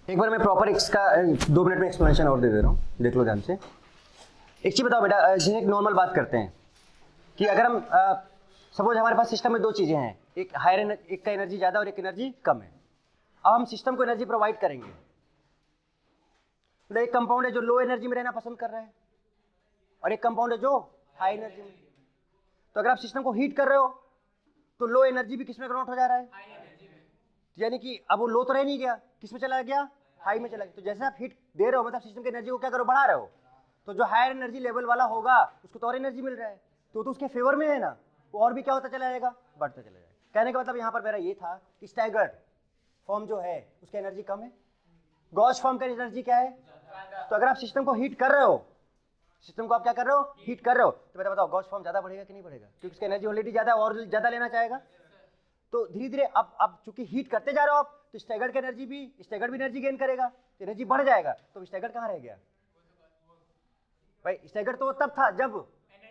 एक बार मैं प्रॉपर इसका 2 मिनट में एक्सप्लेनेशन और दे दे रहा हूँ, देख लो ध्यान से। एक चीज़ बताओ बेटा, जैसे एक नॉर्मल बात करते हैं कि अगर हम सपोज हमारे पास सिस्टम में 2 चीज़ें हैं, एक हायर एक का एनर्जी ज़्यादा और एक एनर्जी कम है। अब हम सिस्टम को एनर्जी प्रोवाइड करेंगे। मतलब एक कंपाउंड है जो लो एनर्जी में रहना पसंद कर रहा है और एक कंपाउंड है जो हाई एनर्जी में। तो अगर आप सिस्टम को हीट कर रहे हो तो लो एनर्जी भी किस में कन्वर्ट हो जा रहा है? यानी कि अब वो लो तो रह नहीं गया, किस में चला गया? हाई में चला गया। तो जैसे आप हीट दे रहे हो मतलब सिस्टम की एनर्जी को क्या करो, बढ़ा रहे हो। तो जो हायर एनर्जी लेवल वाला होगा उसको तो और एनर्जी मिल रहा है, तो उसके फेवर में है ना, वो और भी क्या होता चला जाएगा, बढ़ता चला जाएगा। कहने का मतलब यहाँ पर मेरा ये था कि स्टैगर्ड फॉर्म जो है उसकी एनर्जी कम है, गॉस फॉर्म का एनर्जी क्या है। तो अगर आप सिस्टम को हीट कर रहे हो, सिस्टम को आप क्या कर रहे हो, हीट कर रहे हो, तो बेटा बताओ गॉस फॉर्म ज्यादा बढ़ेगा कि नहीं बढ़ेगा? क्योंकि उसकी एनर्जी ऑलरेडी ज्यादा है और ज्यादा लेना चाहेगा। तो धीरे धीरे अब चूंकि हीट करते जा रहे हो आप, तो स्टैगर्ड की एनर्जी भी एनर्जी गेन करेगा, तो एनर्जी बढ़ जाएगा। तो स्टैगर्ड कहाँ रह गया भाई? स्टैगर्ड तो तब था जब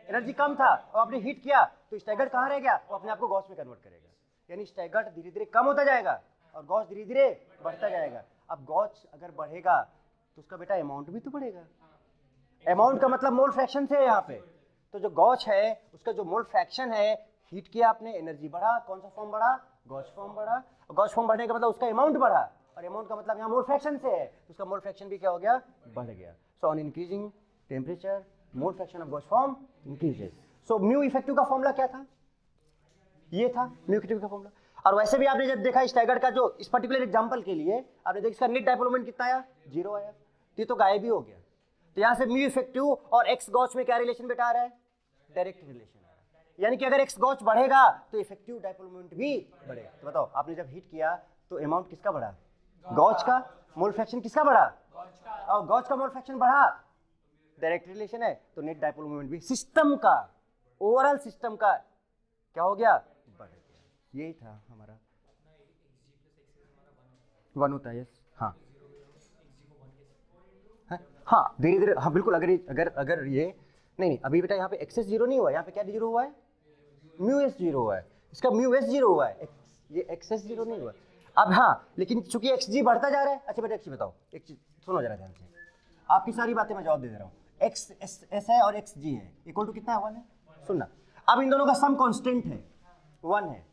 एनर्जी कम था, और आपने हीट किया तो स्टैगर्ड कहाँ रह गया? वो अपने आप को गॉस में कन्वर्ट करेगा। यानी स्टैगर्ड धीरे धीरे कम होता जाएगा और गॉस धीरे धीरे बढ़ता जाएगा। अब गॉस अगर बढ़ेगा तो उसका बेटा अमाउंट भी तो बढ़ेगा। अमाउंट का मतलब मोल फ्रैक्शन से है यहाँ पे। तो जो गॉस है उसका जो मोल फ्रैक्शन है, हीट किया आपने, एनर्जी बढ़ा, कौन सा फॉर्म बढ़ा? गॉस फॉर्म बढ़ा। गॉस फॉर्म बढ़ने का मतलब उसका अमाउंट बढ़ा, और अमाउंट का मतलब यहाँ मोल फ्रैक्शन से है, तो उसका मोल फ्रैक्शन भी क्या हो गया? बढ़ गया। So on increasing temperature mole fraction of Gauss form increases. So mu effective का फॉर्मूला क्या था? ये था म्यू इफेक्टिव का फॉर्मूला। और वैसे भी आपने जब देखा स्टैगर्ड का जो इस पर्टिकुलर एग्जांपल के लिए आपने देखा इसका नेट डायपोल मोमेंट कितना आया? 0 आया। ये तो गायब ही हो गया। तो यहां से म्यू इफेक्टिव और एक्स गॉस में क्या रिलेशन बेटा आ रहा है? डायरेक्ट रिलेशन आ रहा है। यानी कि अगर एक्स गॉस बढ़ेगा तो इफेक्टिव डायपोल मोमेंट भी बढ़ेगा। तो बताओ आपने जब हीट किया तो अमाउंट किसका बढ़ा? गॉस का। मोल फ्रैक्शन किसका बढ़ा? और गॉस का मोल फ्रैक्शन बढ़ा, डायरेक्ट रिलेशन है, तो नेट डायपोल मोमेंट भी सिस्टम का, ओवरऑल सिस्टम का क्या हो गया? बढ़ गया। यही था हमारा 1 होता है। यस, हाँ हाँ, धीरे धीरे, हाँ बिल्कुल। अगर ये नहीं अभी बेटा यहाँ पे एक्सेस 0 नहीं हुआ, यहाँ पे क्या 0 हुआ है? म्यू एस 0 हुआ है। इसका म्यू एस 0 हुआ है, ये एक्सेस 0 नहीं हुआ। अब हाँ, लेकिन चूंकि एक्स जी बढ़ता जा रहा है। अच्छा बेटा एक चीज बताओ, एक चीज सुनो जरा ध्यान से, आपकी सारी बातें मैं जवाब दे रहा हूँ। एक्स एस है और एक्स जी है, इक्वल टू कितना है? 1 है। सुनना, अब इन दोनों का सम कांस्टेंट है, 1 है।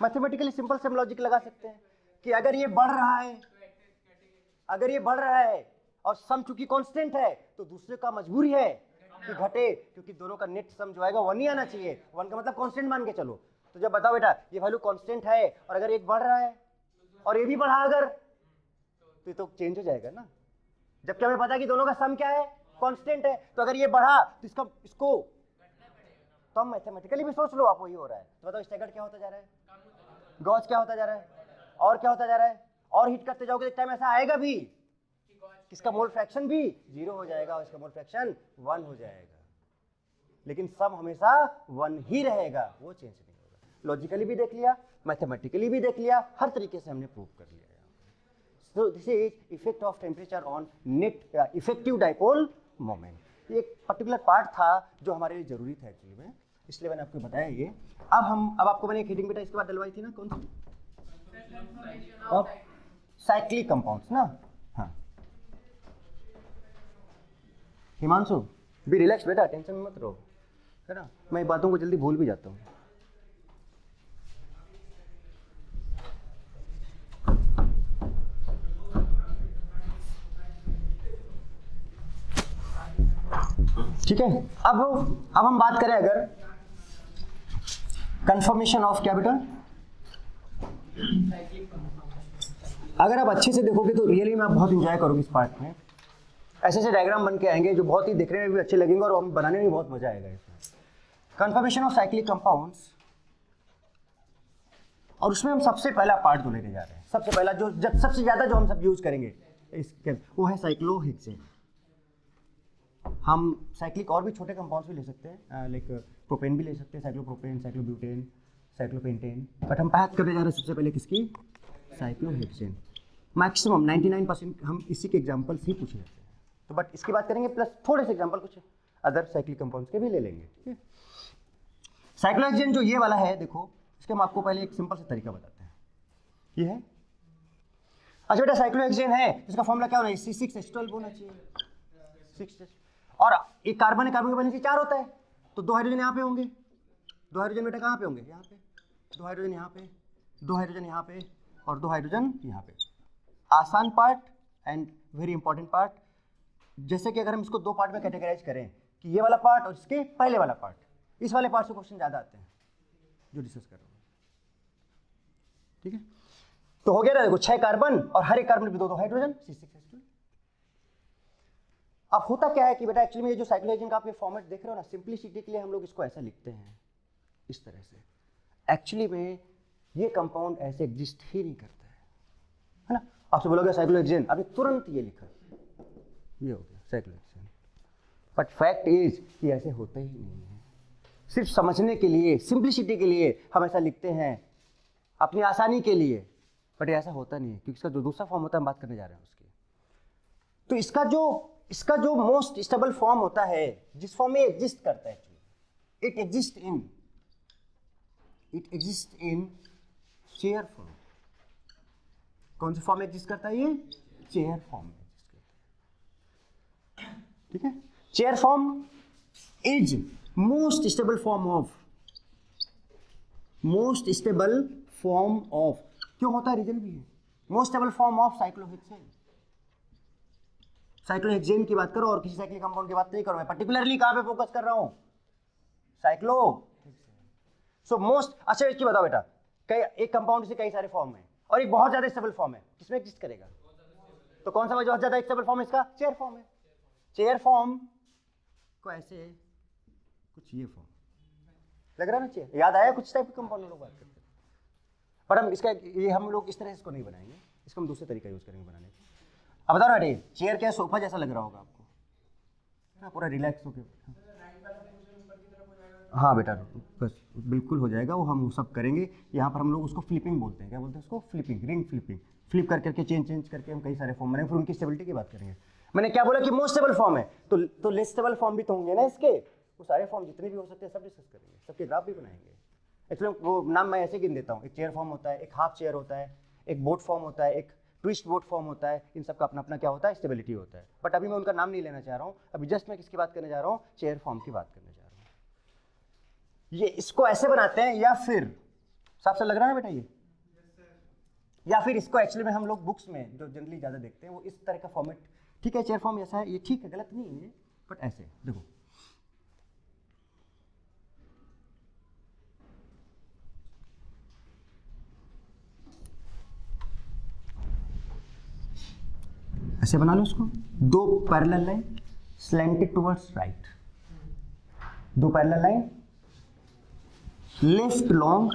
मैथमेटिकली सिंपल से हम लॉजिक लगा सकते हैं कि अगर ये बढ़ रहा है, अगर ये बढ़ रहा है और सम चूंकि कांस्टेंट है, तो दूसरे का मजबूरी है कि घटे, क्योंकि दोनों का नेट सम जो आएगा 1 ही आना चाहिए। 1 का मतलब कांस्टेंट मान के चलो। तो जब बताओ बेटा ये वैल्यू कांस्टेंट है और अगर एक बढ़ रहा है और ये भी बढ़ा अगर, तो ये तो चेंज हो जाएगा ना। जबकि हमें पता है कि दोनों का सम क्या है? कांस्टेंट है। तो अगर ये बढ़ा तो इसको तो हम मैथमेटिकली भी सोच लो आप, वही हो रहा है। तो बताओ स्टैगर्ड क्या होता जा रहा है? गॉस क्या होता जा रहा है? और क्या होता जा रहा है? और हीट करते जाओगे एक टाइम ऐसा आएगा भी किसका मोल फ्रैक्शन भी 0 हो जाएगा और इसका मोल फ्रैक्शन 1 हो जाएगा। लेकिन सम हमेशा 1 ही रहेगा, वो चेंज नहीं होगा। लॉजिकली भी देख लिया, मैथमेटिकली भी देख लिया, हर तरीके से हमने प्रूव कर लिया। So this is effect of temperature on net effective dipole moment. ये एक पर्टिकुलर पार्ट था जो हमारे लिए जरूरी था एक्चुअली में, इसलिए मैंने आपको बताया ये। अब आपको मैंने एक हेडिंग बेटा इसके बाद डलवाई थी ना, कौन सी? साइक्लिक कंपाउंड्स ना। हाँ हिमांशु, बी रिलैक्स बेटा, टेंशन में मत रहो, है ना। मैं बातों को जल्दी भूल भी जाता हूँ। ठीक है, अब हम बात करें अगर कंफर्मेशन ऑफ क्या बेटा, अगर आप अच्छे से देखोगे तो रियली में आप बहुत इंजॉय करोगे इस पार्ट में। ऐसे ऐसे डायग्राम बन के आएंगे जो बहुत ही देखने में भी अच्छे लगेंगे और हम बनाने में भी बहुत मजा आएगा इसमें। कंफर्मेशन ऑफ साइक्लिक कंपाउंड्स, और उसमें हम सबसे पहला पार्ट जो लेके जा रहे हैं, सबसे पहला जो सबसे ज्यादा जो हम सब यूज करेंगे इसके, वो है साइक्लोहेक्सेन। हम साइक्लिक और भी छोटे कंपाउंड्स भी ले सकते हैं, लाइक प्रोपेन भी ले सकते हैं, साइक्लोप्रोपेन, साइक्लोब्यूटेन, साइक्लोपेंटेन, बट हम बात करने जा रहे हैं सबसे पहले किसकी? साइक्लोहेक्सेन। मैक्सिमम 99% हम इसी के एग्जांपल्स ही पूछ लेते हैं, तो बट इसकी बात करेंगे प्लस थोड़े से एग्जांपल कुछ अदर साइक्लिक कंपाउंड्स के भी ले लेंगे, ठीक है। साइक्लोहेक्सेन जो ये वाला है, देखो इसके हम आपको पहले एक सिंपल सा तरीका बताते हैं। ये है अच्छा बेटा साइक्लोहेक्सेन है, इसका फॉर्मूला क्या होना है? C6H12 होना चाहिए, 6 और एक कार्बन है, कार्बन के बनने से 4 होता है, तो 2 हाइड्रोजन यहाँ पे होंगे, 2 हाइड्रोजन बेटा कहाँ पे होंगे? यहाँ पे, 2 हाइड्रोजन यहाँ पे, 2 हाइड्रोजन यहाँ पे और 2 हाइड्रोजन यहाँ पे। आसान part and very important part. जैसे कि अगर हम इसको 2 पार्ट में कैटेगराइज करें कि ये वाला पार्ट और इसके पहले वाला पार्ट, इस वाले पार्ट से क्वेश्चन ज़्यादा आते हैं जो डिस्कस कर रहा हूँ, ठीक है? तो हो गया ना, देखो 6 कार्बन और हर एक कार्बन पे 2 हाइड्रोजन, C6H12। अब होता क्या है कि बेटा एक्चुअली में ये जो साइक्लोहेक्सेन का आप ये फॉर्मेट देख रहे हो ना, सिंपलिसिटी के लिए हम लोग इसको ऐसा लिखते हैं, इस तरह से। एक्चुअली में ये कंपाउंड ऐसे एग्जिस्ट ही नहीं करता है ना? आपसे बोलोगे साइक्लोहेक्सेन, अभी तुरंत ये लिखा, ये हो गया साइक्लोहेक्सेन, बट फैक्ट इज कि ऐसे होता ही नहीं है। सिर्फ समझने के लिए, सिंपलिसिटी के लिए हम ऐसा लिखते हैं, अपनी आसानी के लिए, बट ऐसा होता नहीं है, क्योंकि इसका जो दूसरा फॉर्म होता है हम बात करने जा रहे हैं उसकी। तो इसका जो मोस्ट स्टेबल फॉर्म होता है, जिस फॉर्म में एग्जिस्ट करता है, actually it exist in chair form. कौन से फॉर्म में एग्जिस्ट करता है? ये चेयर फॉर्म में एग्जिस्ट करता है, ठीक है? Chair form is most stable form of क्यों होता है? रीजन भी है। Most stable form of cyclohexane की बात करो और किसी साइक्लिक कंपाउंड की बात नहीं करो, मैं पर्टिकुलरली कहां पे फोकस कर रहा हूं? So most. अच्छा इसकी बताओ बेटा, कई एक कंपाउंड से कई सारे फॉर्म है और एक बहुत ज्यादा स्टेबल फॉर्म है, किसमें एग्जिस्ट करेगा? तो कौन सा बहुत ज्यादा स्टेबल फॉर्म है इसका? चेयर फॉर्म है। चेयर फॉर्म को ऐसे कुछ ये फॉर्म लग रहा है ना, चेयर याद आया? कुछ टाइप के कंपाउंड लोग बात करते हैं, पर हम इसका ये हम लोग इस तरह इसको नहीं बनाएंगे, इसको हम दूसरे तरीका यूज करेंगे बनाने का। अब बताओ ना बेटे, चेयर क्या सोफा जैसा लग रहा होगा आपको ना, पूरा रिलैक्स होकर। हाँ बेटा बस बिल्कुल हो जाएगा, वो हम सब करेंगे। यहाँ पर हम लोग उसको फ्लिपिंग बोलते हैं, क्या बोलते हैं उसको? Flipping, ring flipping. फ्लिप कर करके चेंज करके हम कई सारे फॉर्म बनाएंगे, फिर उनकी स्टेबिलिटी की बात करेंगे। मैंने क्या बोला कि मोस्ट स्टेबल फॉर्म है, तो लेस स्टेबल फॉर्म भी तो होंगे ना इसके, वो सारे फॉर्म जितने भी हो सकते हैं सब डिस्कस करेंगे, सबके ग्राफ भी बनाएंगे। एक्चुअली वो नाम मैं ऐसे गिन देता हूँ, एक चेयर फॉर्म होता है, एक हाफ चेयर होता है, एक बोट फॉर्म होता है, एक ट्विस्ट बोट फॉर्म होता है, इन सब का अपना अपना क्या होता है? स्टेबिलिटी होता है। बट अभी मैं उनका नाम नहीं लेना चाह रहा हूँ, अभी जस्ट मैं किसकी बात करने जा रहा हूँ? चेयर फॉर्म की बात करने जा रहा हूँ। ये इसको ऐसे बनाते हैं, या फिर साफ सा लग रहा है ना बेटा ये, या फिर इसको एक्चुअली में हम लोग बुक्स में जो जनरली ज़्यादा देखते हैं वो इस तरह का फॉर्मेट, ठीक है? चेयर फॉर्म ऐसा है, ये ठीक है, गलत नहीं है, बट ऐसे देखो, ऐसे बना लो इसको, 2 parallel line slanted towards right, 2 parallel line, left long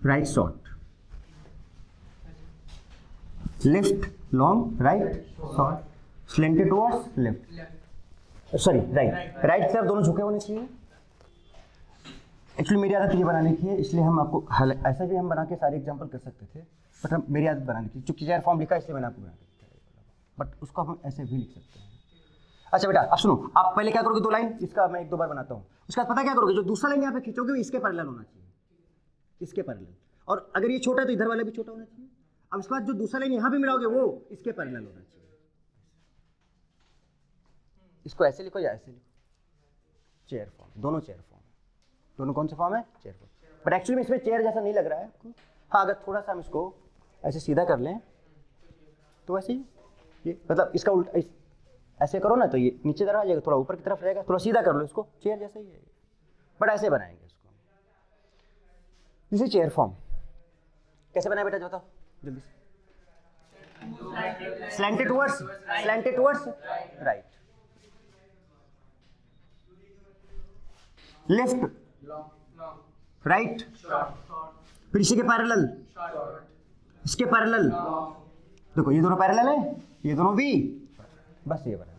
right short, left long right short, slanted towards left, sorry right तरफ दोनों झुके होने चाहिए। एक्चुअली मेरी आदत ये बनाने की है, इसलिए हम आपको ऐसा भी हम बना के सारे एग्जांपल कर सकते थे, बट हम मेरी आदत बनाने की, चूंकि चेयर फॉर्म लिखा इसलिए मैंने आपको बना के दिखाया, बट उसको हम ऐसे भी लिख सकते हैं। अच्छा बेटा अब सुनो, आप पहले क्या करोगे? 2 लाइन, इसका मैं 1-2 बार बनाता हूँ, उसके बाद पता क्या करोगे? जो दूसरा लाइन यहाँ पे खींचोगे इसके पैरेलल होना चाहिए, इसके पैरेलल, और अगर ये छोटा है तो इधर वाला भी छोटा होना चाहिए। अब इसके बाद जो दूसरा लाइन यहाँ पे मिलाओगे वो इसके पैरेलल होना चाहिए। इसको ऐसे लिखो या ऐसे लिखो, चेयर फॉर्म, दोनों चेयर फॉर्म, दोनों कौन सा फॉर्म है? Chair form. बट एक्चुअली में इसमें चेयर जैसा नहीं लग रहा है आपको। हाँ, अगर थोड़ा सा हम इसको ऐसे सीधा कर लें तो ऐसे ही, ये मतलब इसका उल्टा ऐसे करो ना तो ये नीचे तरफ आ जाएगा, थोड़ा ऊपर की तरफ रहेगा, थोड़ा सीधा कर लो इसको, चेयर जैसा ही है, बट ऐसे बनाएंगे इसको। जैसे चेयर फॉर्म कैसे बनाए बेटा, बताओ जल्दी से। Slanted towards right, left right, फिर इसी के पैरेलल, इसके पैरेलल, देखो ये दोनों पैरेलल है, ये दोनों भी, बस ये बना।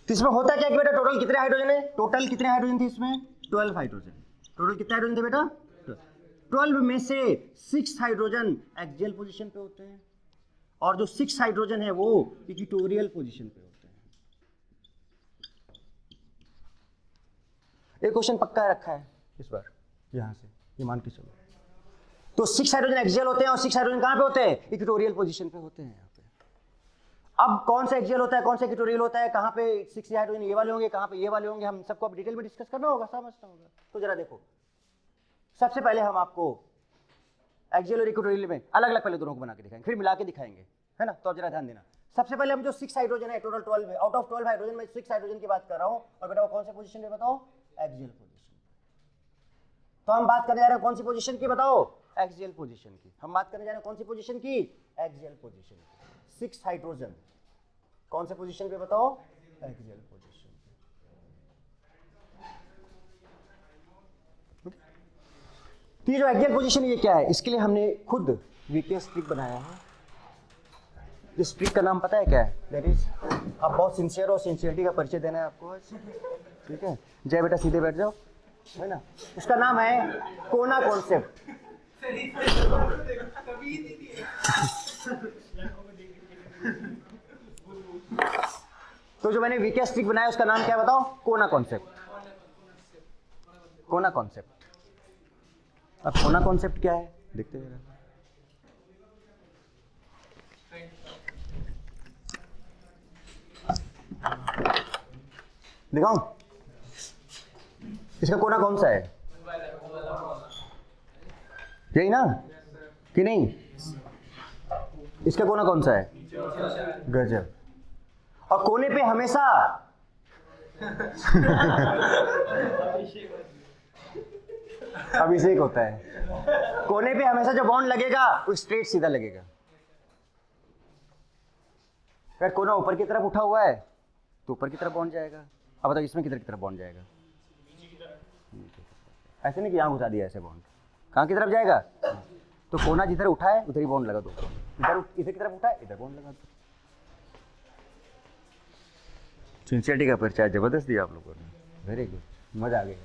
तो इसमें होता क्या कि बेटा टोटल कितने हाइड्रोजन है? टोटल कितने हाइड्रोजन थे इसमें? 12 हाइड्रोजन। टोटल कितने हाइड्रोजन थे बेटा? 12 में से 6 हाइड्रोजन एक्सियल पोजीशन पे होते हैं और जो 6 हाइड्रोजन है वो इक्वेटोरियल पोजीशन पे होते हैं। एक क्वेश्चन पक्का रखा है इस बार, यहां से ये मान के चलो, तो 6 हाइड्रोजन एक्सियल होते हैं और 6 हाइड्रोजन कहां पे होते हैं? इक्वेटोरियल पोजीशन पे होते हैं यहाँ पे। अब कौन सा एक्सियल होता है, कौन सा इक्वेटोरियल होता है, कहां पे 6 हाइड्रोजन ये वाले होंगे, कहां पे ये वाले होंगे, हम सबको अब डिटेल में डिस्कस करना होगा, समझना होगा। तो जरा देखो, सबसे पहले हम आपको एक्सियल और इक्वेटोरियल में अलग अलग पहले दोनों को बना के दिखाएंगे, फिर मिला के दिखाएंगे, है ना। तो अब जरा ध्यान देना, सबसे पहले हम जो 6 हाइड्रोजन है, टोटल 12 है, आउट ऑफ 12 हाइड्रोजन में 6 हाइड्रोजन की बात कर रहा हूं। और बेटा वो कौन से पोजीशन पे बताओ? Axial position. तो हम बात करने जा रहे हैं कौन सी पोजीशन की बताओ? एक्सियल पोजीशन की। हम बात करने जा रहे हैं कौन सी पोजीशन की? एक्सियल पोजीशन की। 6 हाइड्रोजन कौन से पोजीशन पे बताओ? Axial position. तो ये जो एक्सियल पोजीशन ये क्या है? इसके लिए हमने खुद वीकेस्ट ट्रिक बनाया है। इस ट्रिक का नाम पता है क्या है? दैट इज, आप बहुत सिंसियर हो, सिंसियरिटी का परिचय देना है आपको आज, ठीक है। जय बेटा सीधे बैठ जाओ, है ना। उसका नाम है कोना कॉन्सेप्ट। तो जो मैंने वीकेस्ट ट्रिक बनाया उसका नाम क्या है बताओ? कोना कॉन्सेप्ट। कोना कॉन्सेप्ट। अब कोना कॉन्सेप्ट क्या है देखते हैं। दिखाऊं इसका कोना कौन सा है? यही ना कि नहीं? इसका कोना कौन सा है? गजब। और कोने पे हमेशा अभिषेक होता है। कोने पे हमेशा जो बॉन्ड लगेगा वो स्ट्रेट सीधा लगेगा। अगर कोना ऊपर की तरफ उठा हुआ है तो ऊपर की तरफ बॉन्ड जाएगा। अब बताओ इसमें किधर की तरफ बॉन्ड जाएगा? ऐसे नहीं कि यहाँ घुसा दिया ऐसे बॉन्ड, कहाँ की तरफ जाएगा? तो कोना जिधर उठा है उधर ही बॉन्ड लगा दो, इधर की तरफ उठा है इधर बॉन्ड लगा दो। सिंसियरिटी का परिचय जबरदस्त दिया आप लोगों ने, वेरी गुड, मजा आ गया।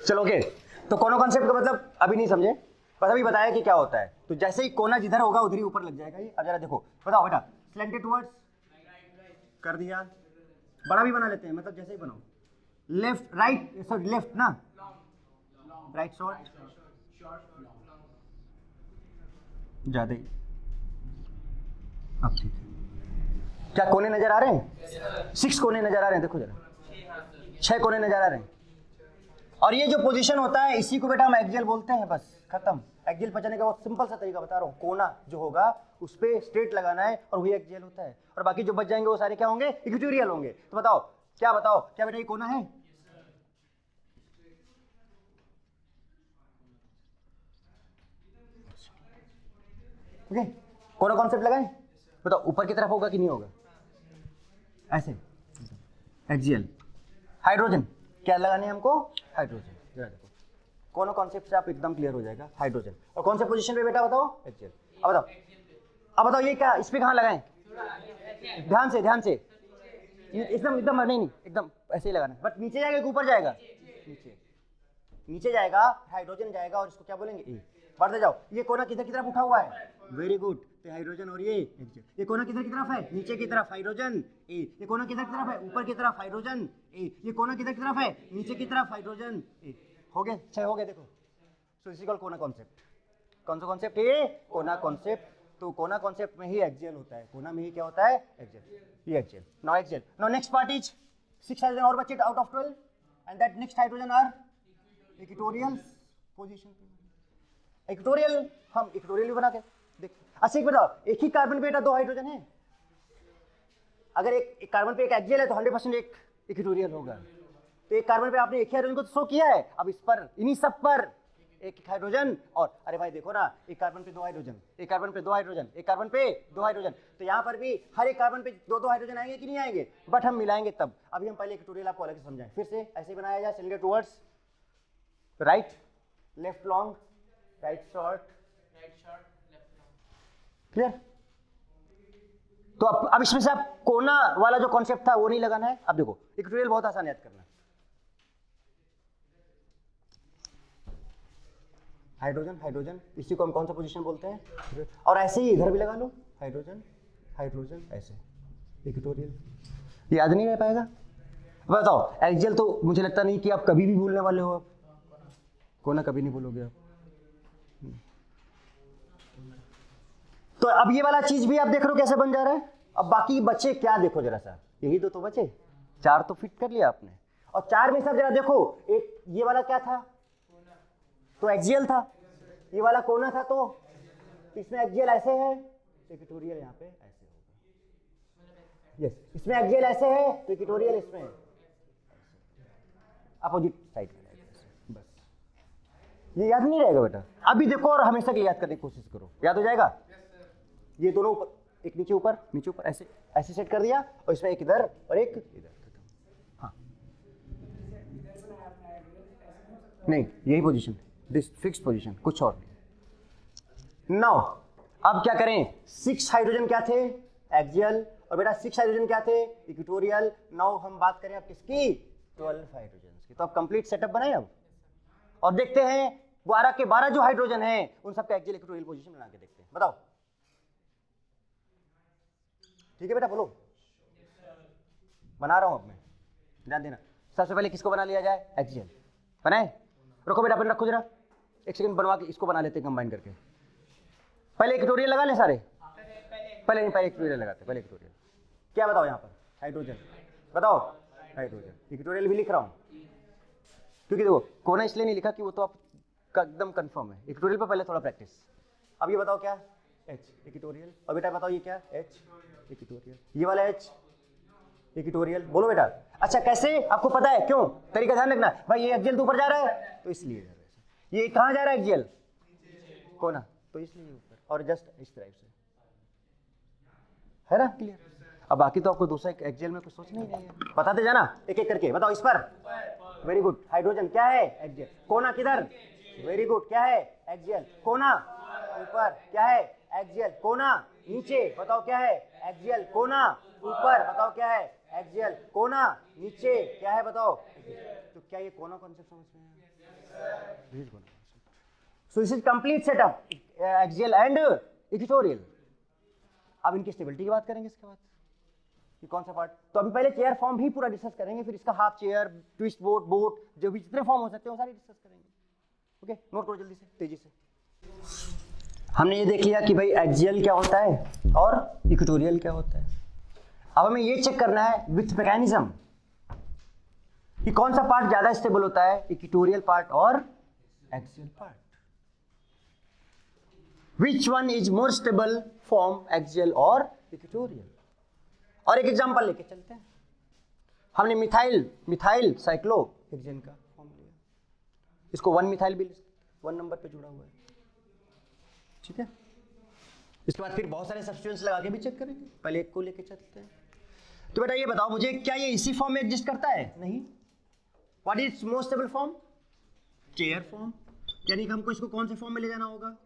चलो ओके, तो कोना कॉन्सेप्ट का मतलब अभी नहीं समझे, बस अभी बताया कि क्या होता है। तो जैसे ही कोना जिधर होगा उधर ही ऊपर लग जाएगा ये। अब जरा देखो, बताओ बेटा, स्लैंटेड टुवर्ड्स कर दिया, बड़ा भी बना लेते हैं, मतलब जैसे ही बनाओ, लेफ्ट राइट, सॉरी लेफ्ट ना, राइट शॉर्ट, ज्यादा ही। अब ठीक है, क्या कोने नजर आ रहे हैं? 6 कोने नजर आ रहे हैं, देखो जरा, 6 कोने नजर आ रहे हैं। और ये जो पोजीशन होता है इसी को बेटा हम एक्सियल बोलते हैं, बस खत्म। एक्सियल पहुंचने का बहुत सिंपल सा तरीका बता रहा हूँ, कोना जो होगा उस पे स्ट्रेट लगाना है और वही एक्सियल होता है। और बाकी जो बच जाएंगे वो सारे क्या होंगे? इक्वेटोरियल होंगे। तो बताओ क्या बेटा ये कोना है? ओके, कोना कॉन्सेप्ट लगाएं, बताओ ऊपर की तरफ होगा कि नहीं होगा? ऐसे एक्सियल। हाइड्रोजन क्या लगाने हैं हमको? हाइड्रोजन। जरा देखो, कोना कॉन्सेप्ट से आप एकदम क्लियर हो जाएगा, हाइड्रोजन। और कौन से पोजीशन पे बेटा बताओ? एक्सियल। अब बताओ ये क्या, इस पे कहाँ लगाएं? ध्यान से एकदम नहीं, एकदम ऐसे ही लगाना है। बट नीचे जाएगा कि ऊपर जाएगा? नीचे जाएगा, हाइड्रोजन जाएगा और इसको क्या बोलेंगे? ए। बढ़ते जाओ, ये कोना किधर की तरफ उठा हुआ है? वेरी गुड, तो हाइड्रोजन और ये कोना किधर की तरफ है? नीचे की तरफ, हाइड्रोजन ए। ये कोना किधर की तरफ है? ऊपर की तरफ, हाइड्रोजन ए। ये कोना किधर की तरफ है? नीचे की तरफ, हाइड्रोजन ए। हो गए 6 हो गए, देखो। सो दिस इज कॉल्ड कोना कॉन्सेप्ट। कौन सा कॉन्सेप्ट है? कोना कॉन्सेप्ट। तो कोना कॉन्सेप्ट में ही एक्सियल होता है, कोना में ही क्या होता है? एक्सियल। ये axial, now axial. Now next part is 6 hydrogen और बचे out of 12 and that next hydrogen are equatorial position. Equatorial हम इक्वेटोरियल भी बना के देख। अच्छा एक बताओ, एक ही कार्बन पे 2 हाइड्रोजन है, अगर एक कार्बन पे एक एक्सियल है तो 100% एक इक्वेटोरियल होगा। तो एक कार्बन पे आपने एक ही हाइड्रोजन को तो शो किया है, अब इस पर इन्हीं सब पर एक हाइड्रोजन। और अरे भाई देखो ना, एक कार्बन पे 2 हाइड्रोजन, एक कार्बन पे 2 हाइड्रोजन, एक कार्बन पे 2 हाइड्रोजन। तो यहाँ पर भी हर एक कार्बन पे 2 हाइड्रोजन आएंगे कि नहीं आएंगे? बट हम मिलाएंगे तब। अभी हम पहले इक्वेटोरियल आपको अलग से समझाएं। फिर से ऐसे बनाया जाए, cylinder towards right, left long, right short, clear? तो अब इसमें से आप कोना वाला जो कॉन्सेप्ट था वो नहीं लगाना है। अब देखो, इक्वेटोरियल बहुत आसान याद करना है। हाइड्रोजन हाइड्रोजन, इसी को हम कौन सा पोजीशन बोलते हैं? और ऐसे ही इधर भी लगा लो, हाइड्रोजन हाइड्रोजन, ऐसे इक्वेटोरियल। याद नहीं रह पाएगा? बताओ एक्सियल तो मुझे लगता नहीं कि आप कभी भी भूलने वाले हो, आप कोना कभी नहीं भूलोगे आप। तो अब ये वाला चीज भी आप देख रहे हो कैसे बन जा रहा है। अब बाकी बचे क्या, देखो जरा सा, यही तो बचे, 4 तो फिट कर लिया आपने, और 4 में सब जरा देखो, एक ये वाला क्या था, तो एक्सियल था, ये वाला कोना था, तो इसमें एक्सियल ऐसे है, इक्वेटोरियल यहाँ पे ऐसे होगा। यस, इसमें एक्सियल ऐसे है तो इक्वेटोरियल इसमें अपोजिट साइड में रहेगा। बस ये याद नहीं रहेगा बेटा, अभी देखो और हमेशा के लिए याद करने की कोशिश करो, याद हो जाएगा। ये दोनों ऊपर, एक नीचे ऊपर, नीचे ऊपर, ऐसे ऐसे सेट कर दिया, और इसमें एक इधर और एक इधर। हाँ नहीं, यही पोजीशन, दिस फिक्स्ड पोजीशन, कुछ और नहीं। नाउ अब क्या करें, 6 हाइड्रोजन क्या थे, एक्सियल, और बेटा 6 हाइड्रोजन क्या थे, इक्वेटोरियल। नाउ हम बात करें अब किसकी, 12 हाइड्रोजन की। तो अब कंप्लीट सेटअप बनाए अब, और देखते हैं 12 के 12 जो हाइड्रोजन हैं उन सबका एक्सियल इक्वेटोरियल पोजीशन बना के देखते हैं। बताओ, ठीक है बेटा, बोलो। बना रहा हूं अब मैं, ध्यान देना। सबसे पहले किसको बना लिया जाए, एक्सियल बनाए। रुको बेटा, अपन रखो जरा, एक सेकंड बनवा के इसको बना लेते हैं कंबाइन करके। पहले इक्वेटोरियल लगा ले सारे, पहले नहीं, पहले इक्वेटोरियल लगाते, पहले इक्वेटोरियल। क्या बताओ यहाँ पर, हाइड्रोजन, बताओ हाइड्रोजन, इक्वेटोरियल भी लिख रहा हूँ, क्योंकि देखो कोना इसलिए नहीं लिखा कि वो तो आप एकदम कंफर्म है। इक्वेटोरियल पे पहले थोड़ा प्रैक्टिस। अब ये बताओ क्या, एच इक्वेटोरियल, और बेटा बताओ ये क्या, एच इक्वेटोरियल, ये वाला एच इक्वेटोरियल, बोलो बेटा। अच्छा कैसे, आपको पता है क्यों, तरीका ध्यान रखना भाई। ये एक्सियल तो ऊपर जा रहा है तो इसलिए जा रहा है, ये कहाँ जा रहा है एक्सियल, कोना, तो इसलिए ऊपर, और जस्ट इस तरह से, है ना, क्लियर। अब बाकी तो आपको दूसरा एक्सियल में कुछ सोचना ही नहीं है, बताते जाना एक एक करके। बताओ इस पर, वेरी गुड, हाइड्रोजन क्या है, एक्सियल, कोना किधर, वेरी गुड, क्या है, एक्सियल, कोना ऊपर, क्या है, एक्सियल, कोना नीचे, बताओ क्या है, एक्सियल, कोना ऊपर, बताओ क्या है, एक्सियल, कोना नीचे, क्या है बताओ। तो क्या ये कोना कॉन्सेप्ट समझ में आया? So this is complete setup, axial and equatorial. अब इनकी स्टेबिलिटी की बात करेंगे इसके बाद, कि कौन सा पार्ट। तो अभी पहले चेयर फॉर्म भी पूरा डिस्कस करेंगे, फिर इसका half chair, twist boat, boat, जो भी जितने फॉर्म हो सकते हैं वो सारे डिस्कस करेंगे। ओके, नोट करो जल्दी से, तेजी से। हमने ये देख लिया कि भाई एक्सियल क्या होता है और इक्वेटोरियल क्या होता है। अब हमें ये चेक करना है विथ मैकेनिज्म कि कौन सा पार्ट ज्यादा स्टेबल होता है, इक्वेटोरियल पार्ट और axial part. Which one is more stable form, axial और इक्वेटोरियल। और एक एग्जांपल लेके चलते हैं। हमने मिथाइल साइक्लोहेक्सेन का फॉर्म लिया, इसको 1 मिथाइल भी 1 नंबर पे जुड़ा हुआ है, ठीक है। इसके बाद फिर बहुत सारे सब्स्टिट्यूएंट्स लगा के भी चेक करेंगे, पहले एक को लेके चलते हैं। तो बेटा ये बताओ मुझे, क्या ये इसी फॉर्म में एग्जिस्ट करता है, नहीं। What is most stable form, chair form, यानी कि हमको इसको कौन से फॉर्म में ले जाना होगा,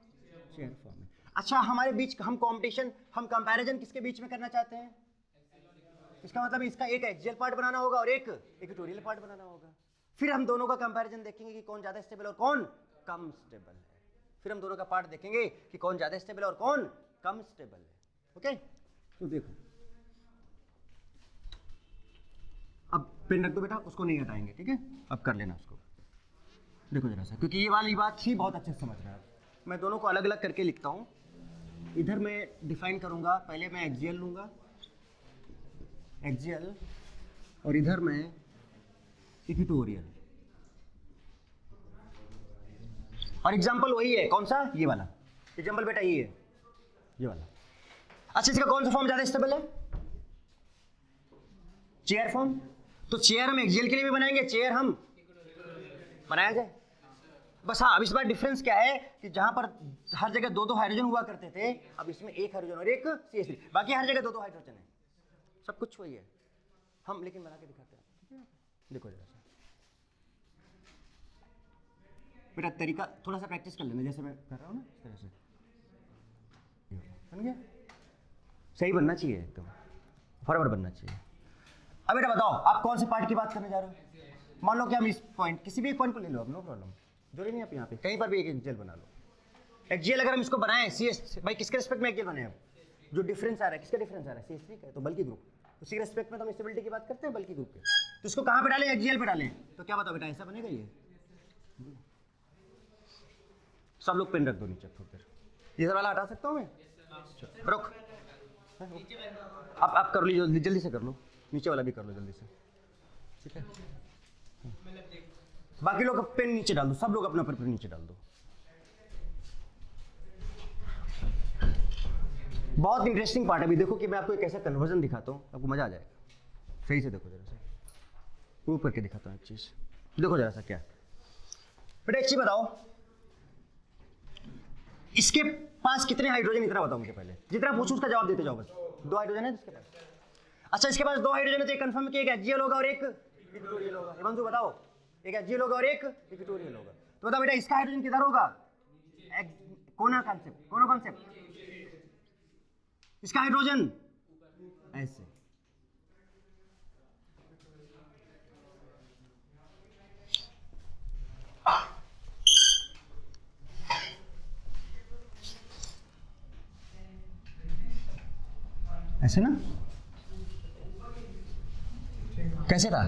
चेयर फॉर्म में। अच्छा, हमारे बीच हम कंपटीशन, हम कंपैरिजन किसके बीच में करना चाहते हैं, इसका मतलब इसका एक एक्सियल पार्ट बनाना होगा और एक इक्वेटोरियल पार्ट बनाना होगा। फिर हम दोनों का कंपैरिजन देखेंगे कि कौन ज्यादा स्टेबल और कौन कम स्टेबल है। फिर हम दोनों का पार्ट देखेंगे कि कौन ज्यादा स्टेबल और कौन कम स्टेबल है। ओके, तो देखो अब पेन रख दो बेटा, उसको नहीं हटाएंगे, ठीक है। अब कर लेना उसको, देखो जरा सा, क्योंकि ये वाली बात ही बहुत अच्छे से समझ रहा है। मैं दोनों को अलग अलग करके लिखता हूँ। इधर मैं डिफाइन करूंगा, पहले मैं एक्सियल लूंगा, एक्सियल, और इधर मैं इक्वेटोरियल। और एग्जांपल वही है, कौन सा, ये वाला एग्जांपल बेटा, ये है, ये वाला। अच्छा, इसका कौन सा फॉर्म ज्यादा स्टेबल है, चेयर फॉर्म। तो चेयर हम एक्सियल के लिए भी बनाएंगे, चेयर हम बनाया जाए बस। हाँ, अब इस बार डिफरेंस क्या है कि जहां पर हर जगह 2-2 हाइड्रोजन हुआ करते थे, अब इसमें एक हाइड्रोजन और एक CH3, बाकी हर जगह 2-2 हाइड्रोजन है, सब कुछ वही है। हम लेकिन बना के दिखाते हैं, ठीक है। देखो जरा सा बेटा, तरीका थोड़ा सा प्रैक्टिस कर लेना, जैसे मैं कर रहा हूँ ना, इस तरह से बन गया। सही बनना चाहिए, एकदम फटाफट बनना चाहिए। अब बेटा बताओ, आप कौन से पार्ट की बात करने जा रहे हो। मान लो कि हम इस पॉइंट, किसी भी एक पॉइंट को ले लो, अब नो प्रॉब्लम, जरूरी नहीं आप यहाँ पे कहीं पर भी एक एक्सियल बना लो। एक्सियल अगर हम इसको बनाएं, CS भाई किसके रिस्पेक्ट में एक्सियल बनाए, अब जो डिफरेंस आ रहा है, किसका डिफरेंस आ रहा है, CH3 का, तो बल्कि ग्रुप, उसी के रिस्पेक्ट में तो हम स्टेबिलिटी की बात करते हैं, बल्कि ग्रुप के। तो इसको कहाँ पे डालें, एक्सियल पे डालें, तो क्या बताओ बेटा ऐसा बनेगा ये? सब लोग पेन रख दो नीचे थोड़ी देर, ये वाला हटा सकता हूँ मैं? रुक, आप कर लीजिए, जल्दी से कर लो, नीचे वाला भी कर लो जल्दी से, ठीक है? बाकी लोग पेन नीचे डाल दो, सब लोग अपना पेन नीचे डाल दो। बहुत इंटरेस्टिंग पार्ट है, अभी देखो कि मैं आपको एक ऐसा कन्वर्जन दिखाता हूँ, आपको मजा आ जाएगा। सही से देखो जरा सा, प्रूव करके दिखाता हूँ एक चीज, देखो जरा सा क्या बेटा। एक चीज बताओ, इसके पास कितने हाइड्रोजन, इतना बताओ मुझे पहले, जितना पूछूं उसका जवाब देते जाओ बस। 2 हाइड्रोजन है इसके पास। अच्छा, इसके पास 2 हाइड्रोजन है तो कंफर्म है कि एक एक्सियल होगा और एक इक्वेटोरियल होगा। हिमांशु बताओ, एक एक्सियल होगा और एक इक्वेटोरियल होगा, तो बताओ बेटा इसका हाइड्रोजन किधर होगा? कोना कॉन्सेप्ट, कोना कॉन्सेप्ट, इसका हाइड्रोजन ऐसे। ऐसे ना, कैसे था?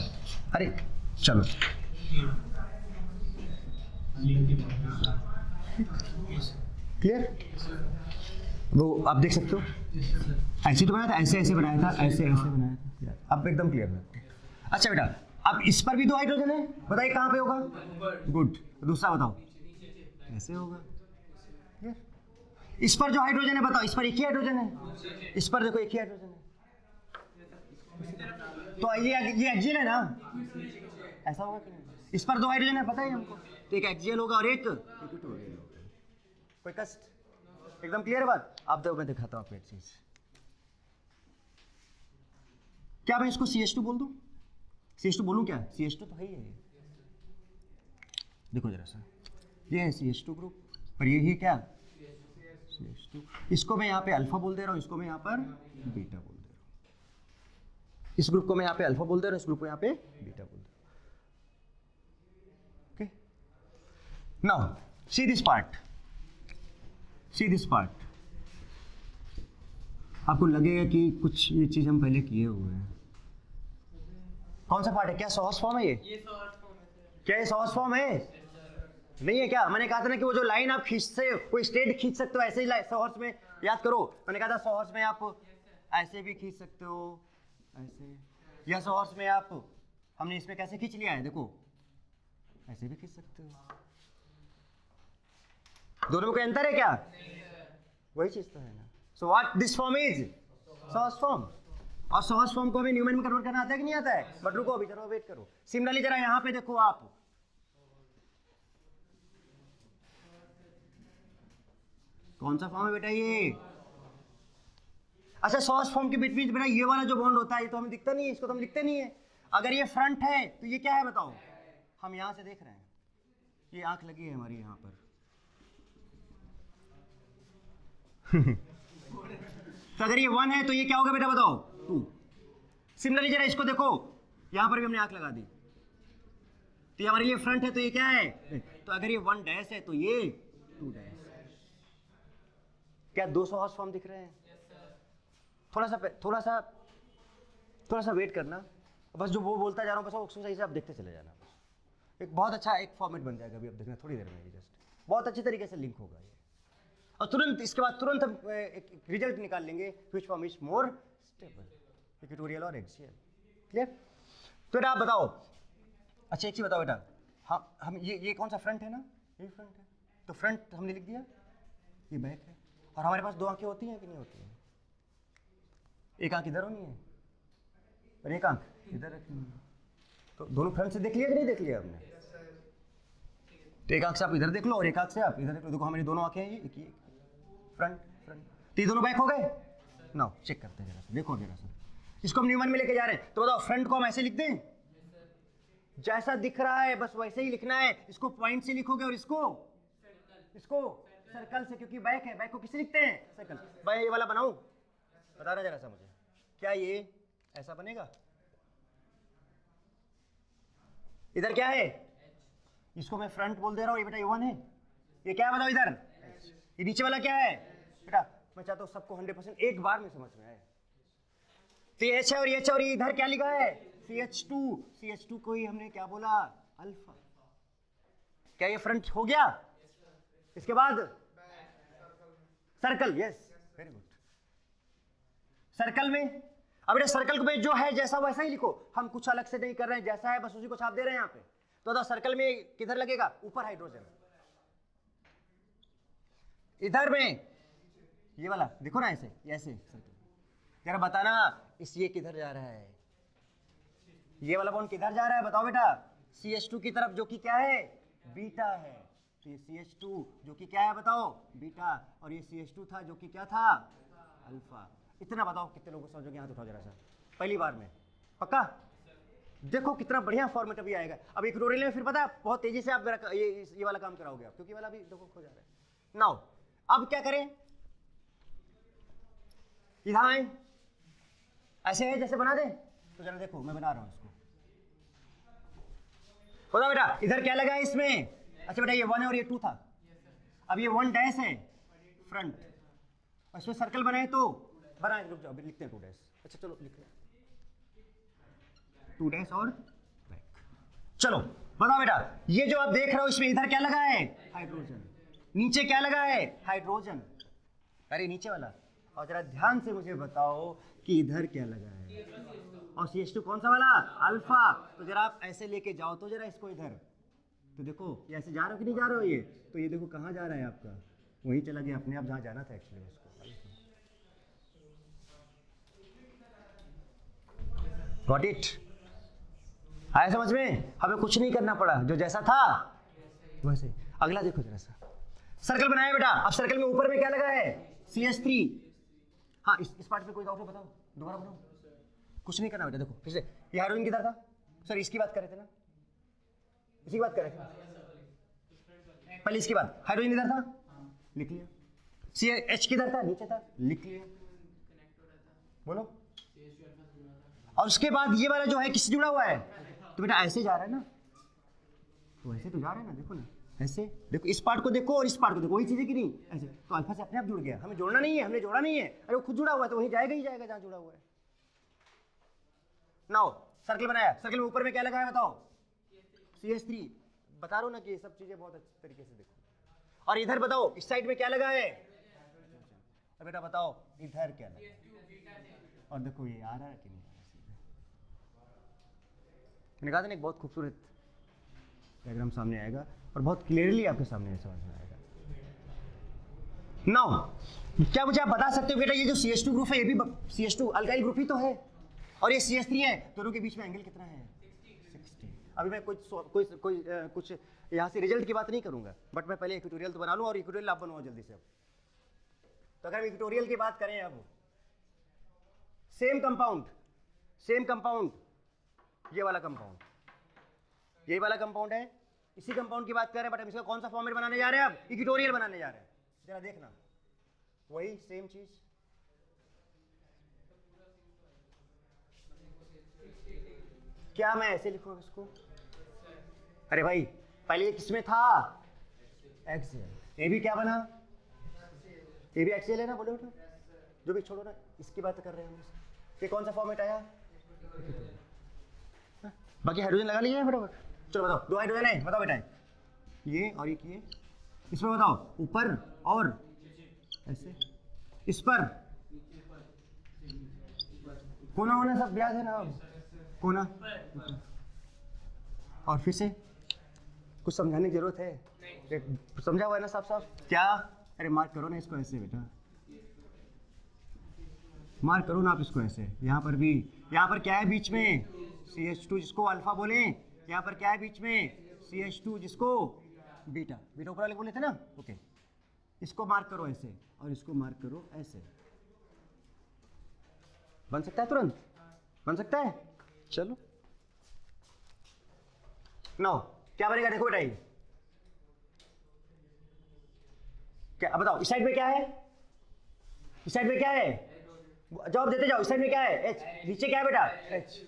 अरे चलो, क्लियर? वो आप देख सकते हो, ऐसे तो बनाया था, ऐसे ऐसे बनाया था, ऐसे ऐसे बनाया था, अब एकदम क्लियर है। अच्छा बेटा, अब इस पर भी 2 हाइड्रोजन है, बताइए कहाँ पे होगा? गुड। दूसरा बताओ, ऐसे होगा। इस पर जो हाइड्रोजन है बताओ, इस पर एक ही हाइड्रोजन है, इस पर देखो एक ही हाइड्रोजन है, तो ये एक्सियल है ना, ऐसा होगा कि नहीं? इस पर 2 हाइड्रोजन है, पता है हमको, तो एक एक्सियल होगा और एक इक्वेटोरियल होगा। कोई कष्ट? एकदम क्लियर बात। आप देखो, मैं दिखाता हूँ आपको एक चीज। क्या मैं इसको CH2 बोल दूं? CH2 बोलूं क्या? CH2 तो है ही है ये। देखो जरा सा, ये है CH2 ग्रुप और ये ही क्या? CH2। इसको मैं यहाँ पे अल्फा बोल दे रहा हूँ, इसको मैं यहाँ पर बीटा बोल दे रहा हूँ। इस ग्रुप को मैं यहाँ पे अल्फा बोल दे रहा हूँ, इस ग्रुप को यहाँ पे बीटा बोल दे रहा हूँ। Okay, now see this part, see this part. आपको लगेगा कि कुछ ये चीज हम पहले किए हुए हैं। कौन सा पार्ट है? क्या सहज फॉर्म है ये? क्या ये सहज फॉर्म है? नहीं है क्या? मैंने कहा था ना कि वो जो लाइन आप खींचते हो, कोई स्ट्रेट खींच सकते हो, ऐसे ही सहज में याद करो। मैंने कहा था सहज में आप ऐसे भी खींच सकते हो, ऐसे, या सहज में आप, हमने इसमें कैसे खींच लिया है, देखो ऐसे भी खींच सकते हो। दोनों में कोई अंतर है क्या? वही चीज तो है ना। So what this form is? सहज फॉर्म। और सहज फॉर्म को हमें न्यूमेन में कन्वर्ट करना आता है कि नहीं आता है? बट रुको अभी, जरा वेट करो। सिमिलरली जरा यहाँ पे देखो आप, कौन सा फॉर्म है बेटा ये? अच्छा, सहज फॉर्म के बीच में बेटा ये वाला जो बॉन्ड होता है, ये तो हमें दिखता नहीं है, इसको तो हम लिखते नहीं है। अगर ये फ्रंट है तो ये क्या है बताओ? हम यहां से देख रहे हैं, ये आंख लगी है हमारी यहां पर। तो अगर ये 1 है तो ये क्या होगा बेटा बताओ? 2। सिमिलरली जरा इसको देखो, यहां पर भी हमने आंख लगा दी, तो ये हमारे लिए फ्रंट है, तो ये क्या है? तो अगर ये 1 डैश है तो ये 2 डैश। क्या 2 सहज फॉर्म दिख रहे हैं? थोड़ा सा वेट करना, बस जो वो बोलता जा रहा हूँ बस वो सही से आप देखते चले जाना। बस एक बहुत अच्छा एक फॉर्मेट बन जाएगा, अभी आप देखना थोड़ी देर में, जस्ट बहुत अच्छी तरीके से लिंक होगा ये, और तुरंत इसके बाद तुरंत हम एक रिजल्ट निकाल लेंगे, which form is more stable, equatorial और एक्सियल। क्लियर? तो बेटा आप बताओ, अच्छा एक चीज बताओ बेटा, हम ये कौन सा फ्रंट है ना? ये फ्रंट है, तो फ्रंट हमने लिख दिया, ये बैक है, और हमारे पास 2 आंखें होती हैं कि नहीं होती हैं? एक आंख इधर होनी है और एक आंख इधर रखनी है, तो दोनों फ्रंट से देख लिया कि नहीं देख लिया हमने? तो एक आंख से आप इधर देख लो और एक आंख से आप इधर देख लो। देखो हमारी दोनों आंखें हैं, ये फ्रंट फ्रंट, तो ये दोनों बैक हो गए। नाउ चेक करते हैं जरा सा, देखो जरा सा, इसको हम न्यूमन में लेके जा रहे हैं, तो बताओ फ्रंट को हम ऐसे लिख दें? जैसा दिख रहा है बस वैसे ही लिखना है। इसको पॉइंट से लिखोगे और इसको सर्कल से, क्योंकि बैक है, बैक को किसे लिखते हैं? सर्कल। भाई ये वाला बनाऊं? बताना जरा सा मुझे, क्या ये ऐसा बनेगा? इधर क्या है? इसको मैं फ्रंट बोल दे रहा हूँ, ये बेटा ये 1 है, ये क्या है बताओ इधर? ये नीचे वाला क्या है बेटा? मैं चाहता हूँ सबको 100% एक बार में समझ में आए। तो ये H है और ये H है, और ये इधर क्या लिखा है? CH2 को ही हमने क्या बोला, अल्फा। क्या ये फ्रंट हो गया? इसके बाद circle, yes very good. Circle में अब ये सर्कल में जो है जैसा वैसा ही लिखो, हम कुछ अलग से नहीं कर रहे हैं, जैसा है बस उसी को छाप दे रहे हैं यहाँ पे। तो सर्कल में किधर लगेगा? ऊपर हाइड्रोजन। इधर में ये वाला देखो ना, ऐसे ऐसे सर्कल। जरा बताना इस ये किधर जा रहा है? ये वाला बॉन्ड किधर जा रहा है बताओ बेटा? CH2 की तरफ, जो कि क्या है? बीटा है। तो ये CH2 जो कि क्या है बताओ? बीटा। और ये CH2 था जो कि क्या था? अल्फा। इतना बताओ कितने लोगों को समझोगे? हाथ उठाओ जरा सा, पहली बार में पक्का। देखो कितना बढ़िया फॉर्मेट अभी आएगा। अब एक ट्यूटोरियल में फिर पता है बहुत तेजी से आप ये वाला काम कराओगे आप, क्योंकि वाला भी देखो खो जा रहा है। नाउ अब क्या करें? इधर आए, ऐसे है जैसे बना दे। तो जरा देखो मैं बना रहा हूं इसको, बताओ बेटा इधर क्या लगा है इसमें? अच्छा बेटा ये 1 और ये 2 था। अब ये 1 डैश है फ्रंट, और इसमें सर्कल बनाए तो बनाए, रुक जाओ लिखते हैं 2 डैश। अच्छा चलो लिख रहे 2 डैश और बैक। चलो बताओ बेटा ये जो आप देख रहे हो इसमें इधर क्या लगा है? हाइड्रोजन। नीचे क्या लगा है? हाइड्रोजन। अरे नीचे वाला। और जरा ध्यान से मुझे बताओ कि इधर क्या लगा है? और CH2 कौन सा वाला? अल्फा। तो जरा आप ऐसे लेके जाओ तो जरा इसको इधर, तो देखो ये ऐसे जा रहे हो कि नहीं जा रहे हो? ये तो ये देखो कहाँ जा रहा है आपका? वहीं चला गया अपने आप जहाँ जाना था एक्चुअली उसको। Got it? आया समझ में? हमें कुछ नहीं करना पड़ा, जो जैसा था वैसे। अगला देखो जरा सा, सर्कल बनाया बेटा। अब सर्कल में ऊपर में क्या लगा है? CH3। हाँ इस पार्ट में कोई डाउट हो बताओ, दोबारा बताओ। कुछ नहीं करना बेटा, देखो फिर से। ये हाइड्रोजन किधर था? सर इसकी बात कर रहे थे ना, इसी की बात कर रहे थे पहले। इसकी बात, हाइड्रोजन इधर था, लिख लिया। CH किधर था? नीचे था, लिख लिया। बोलो। और उसके बाद ये वाला जो है किससे जुड़ा हुआ है? तो बेटा ऐसे जा रहा है ना, तो ऐसे तो जा रहा है ना, देखो ना ऐसे। देखो इस पार्ट को देखो और इस पार्ट को देखो, वही चीज है कि नहीं? ऐसे तो अल्फा से अपने आप जुड़ गया, हमें जोड़ना नहीं है, हमने जोड़ा नहीं है। अरे वो खुद जुड़ा हुआ है तो वहीं जाएगा ही जाएगा जहां जुड़ा हुआ है। नाउ सर्कल बनाया, सर्कल में ऊपर में क्या लगा है बताओ? CH3। बता रहा हूं ना कि ये सब चीजें बहुत अच्छे तरीके से देखो। और इधर बताओ इस साइड में क्या लगा है? और बेटा बताओ इधर क्या लगा है? और देखो ये आ रहा है कि नहीं? मैंने कहा था ना एक बहुत खूबसूरत डायग्राम सामने आएगा और बहुत क्लियरली आपके सामने समझ में आएगा। नाउ क्या मुझे आप बता सकते हो बेटा ये जो CH2 ग्रुप है ये भी CH2 अल्काइल ग्रुप ही तो है, और ये CH3 है, दोनों के बीच में एंगल कितना है? 60। अभी मैं कुछ यहाँ से रिजल्ट की बात नहीं करूंगा, बट मैं पहले इक्वेटोरियल तो बना लूँ, और इक्वेटोरियल आप बनवाओ जल्दी से। अब तो अगर हम इक्वेटोरियल की बात करें, अब सेम कंपाउंड, ये वाला कंपाउंड, यही वाला कंपाउंड है, इसी कंपाउंड की बात कर रहे हैं, बट हम इसका कौन सा फॉर्मेट बनाने जा रहे हैं? अब इक्वेटोरियल बनाने जा रहे हैं। जरा देखना वही सेम चीज। क्या मैं ऐसे लिखूं इसको? अरे भाई पहले ये किसमें था? एक्सियल। ये भी क्या बना? ये भी एक्सियल है ना? बोलो बेटा, जो भी छोड़ो ना, इसकी बात कर रहे हैं हम। ये कौन सा फॉर्मेट आया? बाकी हाइड्रोजन लगा लिया है बराबर। चलो बताओ, 2 हाइड्रोजन है, बताओ बेटा ये और ये, इसमें बताओ ऊपर और ऐसे, इस पर कोना होना सब याद है ना? कोना। और फिर से कुछ समझाने की जरूरत है? समझा हुआ है ना साफ? क्या? अरे मार्क करो ना इसको ऐसे बेटा, मार्क करो ना आप इसको ऐसे। यहाँ पर भी, यहाँ पर क्या है बीच में? CH2 जिसको अल्फा बोले, यहाँ पर क्या है बीच में? CH2 जिसको बीटा ऊपर वाले बोले थे ना। ओके, इसको मार्क करो ऐसे और इसको मार्क करो ऐसे। बन सकता है? तुरंत बन सकता है। चलो नो क्या बनेगा? देखो बेटा ये क्या, बताओ इस साइड में क्या है? इस साइड में क्या है? जवाब देते जाओ। इस साइड में क्या है? H। नीचे क्या है बेटा? H।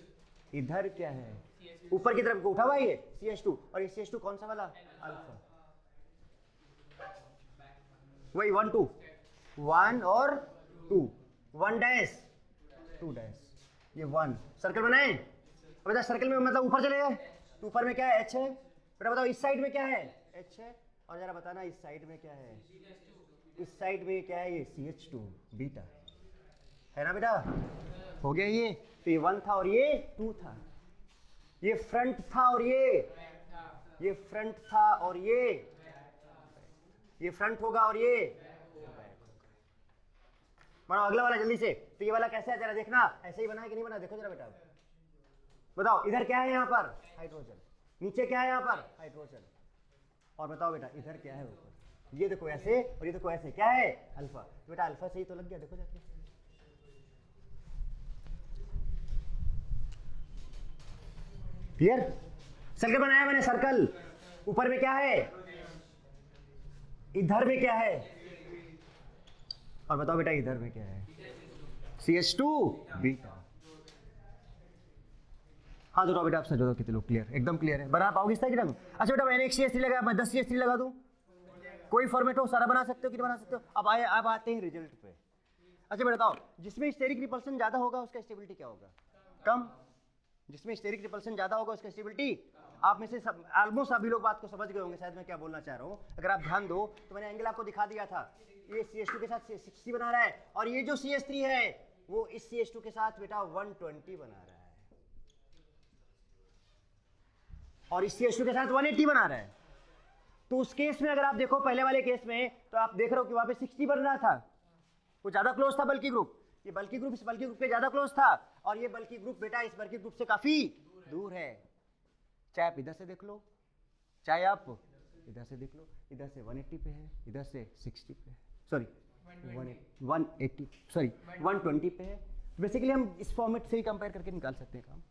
इधर क्या है? ऊपर की तरफ को उठा हुआ ये CH2, और ये CH2 कौन सा वाला? अल्फा। वही 1 2 1 और 2, 1 डैश 2 डैश, ये 1 सर्कल बनाए। अब बेटा सर्कल में मतलब ऊपर चले गए तो ऊपर में क्या है H है, बेटा बताओ इस साइड में क्या है H है, और जरा बताना इस साइड में क्या है, इस साइड में क्या है ये CH2 बीटा है ना बेटा, हो गया ये, तो ये 1 था और ये 2 था, ये फ्रंट था और ये फ्रंट था और ये फ्रंट होगा और ये बनाओ अगला वाला जल्दी से। तो ये वाला कैसे है जरा देखना, ऐसे ही बना है कि नहीं बना, देखो जरा बेटा, बताओ इधर क्या है यहाँ पर हाइड्रोजन, नीचे क्या है यहाँ पर हाइड्रोजन, और बताओ बेटा इधर क्या है ऊपर, ये देखो ऐसे और ये देखो ऐसे, क्या है अल्फा, बेटा अल्फा से ही तो लग गया, देखो जाके क्लियर। सर्कल बनाया मैंने, सर्कल ऊपर में क्या है, इधर में क्या है, और बताओ बेटा इधर में क्या है CH2 बीटा। हाँ तो बेटा आप समझो कितने लोग क्लियर, एकदम क्लियर है, बना पाओगे इस तरह की रंग। अच्छा बेटा मैंने एक CH3 लगाया, मैं 10 CH3 लगा दूं, कोई फॉर्मेट हो सारा बना सकते हो कि नहीं बना सकते हो। अब आते हैं रिजल्ट पे। अच्छा बेटा बताओ जिसमें स्टेरिक रिपल्सन ज्यादा होगा उसका स्टेबिलिटी क्या होगा, कम, जिसमें स्टेरिक रिपल्सन ज्यादा होगा उसका स्टेबिलिटी, आप में से सब ऑलमोस्ट सभी लोग बात को समझ गए होंगे शायद मैं क्या बोलना चाह रहा हूँ। अगर आप ध्यान दो तो मैंने एंगल आपको दिखा दिया था, ये CH2 के साथ 60 बना रहा है, और ये जो CH3 है वो इस CH2 के साथ बेटा 120 बना रहा है, और इस CH2 के साथ 180 बना रहा है। तो उस केस में अगर आप देखो पहले वाले केस में, तो आप देख रहे हो कि वहां पे 60 बन रहा था, वो ज्यादा क्लोज था बल्कि ग्रुप, ये बल्कि ग्रुप इस बल्कि ग्रुप के ज्यादा क्लोज था, और ये बल्कि ग्रुप बेटा इस बल्कि ग्रुप से काफी दूर है। चाहे आप इधर से देख लो, चाहे आप इधर से देख लो, इधर से 180 पे है, इधर से 60 पे है, सॉरी 180 सॉरी 120 पे है। बेसिकली हम इस फॉर्मेट से ही कंपेयर करके निकाल सकते हैं काम,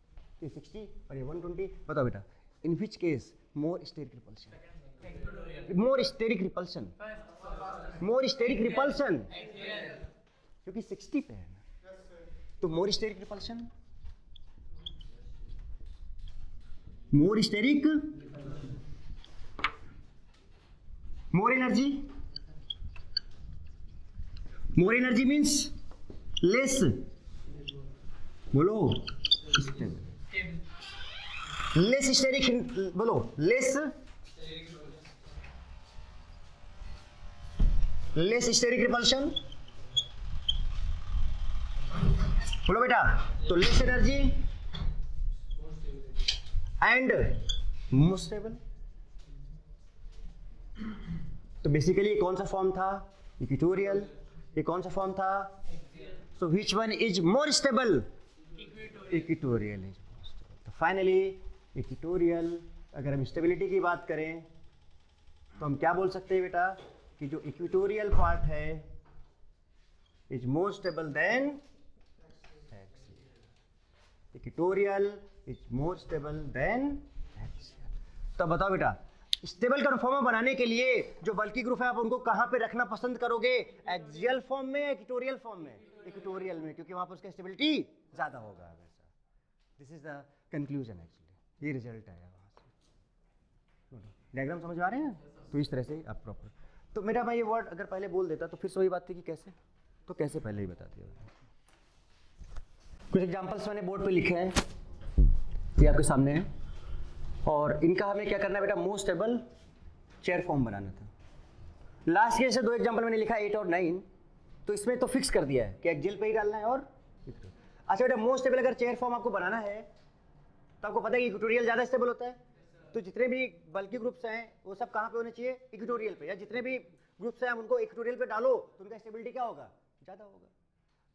ये 60 और ये 120। बताओ बेटा in which case more steric repulsion, more steric repulsion, more steric repulsion, क्योंकि 60 पे है ना, तो more steric repulsion, more steric, more energy, more energy means less, बोलो लेस स्टेरिक, बोलो लेस, लेस स्टेरिक रिपल्शन, बोलो बेटा, तो less energy and more stable. तो बेसिकली ये कौन सा फॉर्म था, इक्वेटोरियल, ये कौन सा फॉर्म था, so which one is more stable, equatorial is more stable. तो फाइनली इक्वेटोरियल, अगर हम स्टेबिलिटी की बात करें तो हम क्या बोल सकते हैं बेटा कि जो इक्वेटोरियल पार्ट है is more stable then axial, equatorial is more stable then axial. तो बताओ बेटा स्टेबल कन्फॉर्मर बनाने के लिए जो बल्कि ग्रुप है आप उनको कहां पे रखना पसंद करोगे, एक्सियल फॉर्म में, इक्वेटोरियल फॉर्म में, इक्वेटोरियल में, क्योंकि वहां पर उसका स्टेबिलिटी ज्यादा होगा हमेशा। This is the conclusion, actually ये रिजल्ट आया वहां से। डायग्राम समझ में आ रहे हैं, तो इस तरह से आप प्रॉपर। तो मेरा मैं ये वर्ड अगर पहले बोल देता तो फिर वही बात थी कि कैसे, तो कैसे पहले ही बता दिया। कुछ एग्जांपल्स मैंने बोर्ड पे लिखे हैं, ये आपके सामने है, और इनका हमें क्या करना है बेटा, मोस्ट स्टेबल चेयर फॉर्म बनाना था। लास्ट के से 2 एग्जांपल मैंने लिखा 8 और 9, तो इसमें तो फिक्स कर दिया है कि एक्सियल पे ही डालना है। और अच्छा बेटा मोस्ट स्टेबल अगर चेयर फॉर्म आपको बनाना है तो आपको पता है कि इक्वेटोरियल ज़्यादा स्टेबल होता है, तो जितने भी बल्कि ग्रुप्स हैं वो सब कहाँ पे होने चाहिए, इक्वेटोरियल पे, या जितने भी ग्रुप्स हैं उनको इक्वेटोरियल पे डालो तो उनका स्टेबिलिटी क्या होगा, ज़्यादा होगा।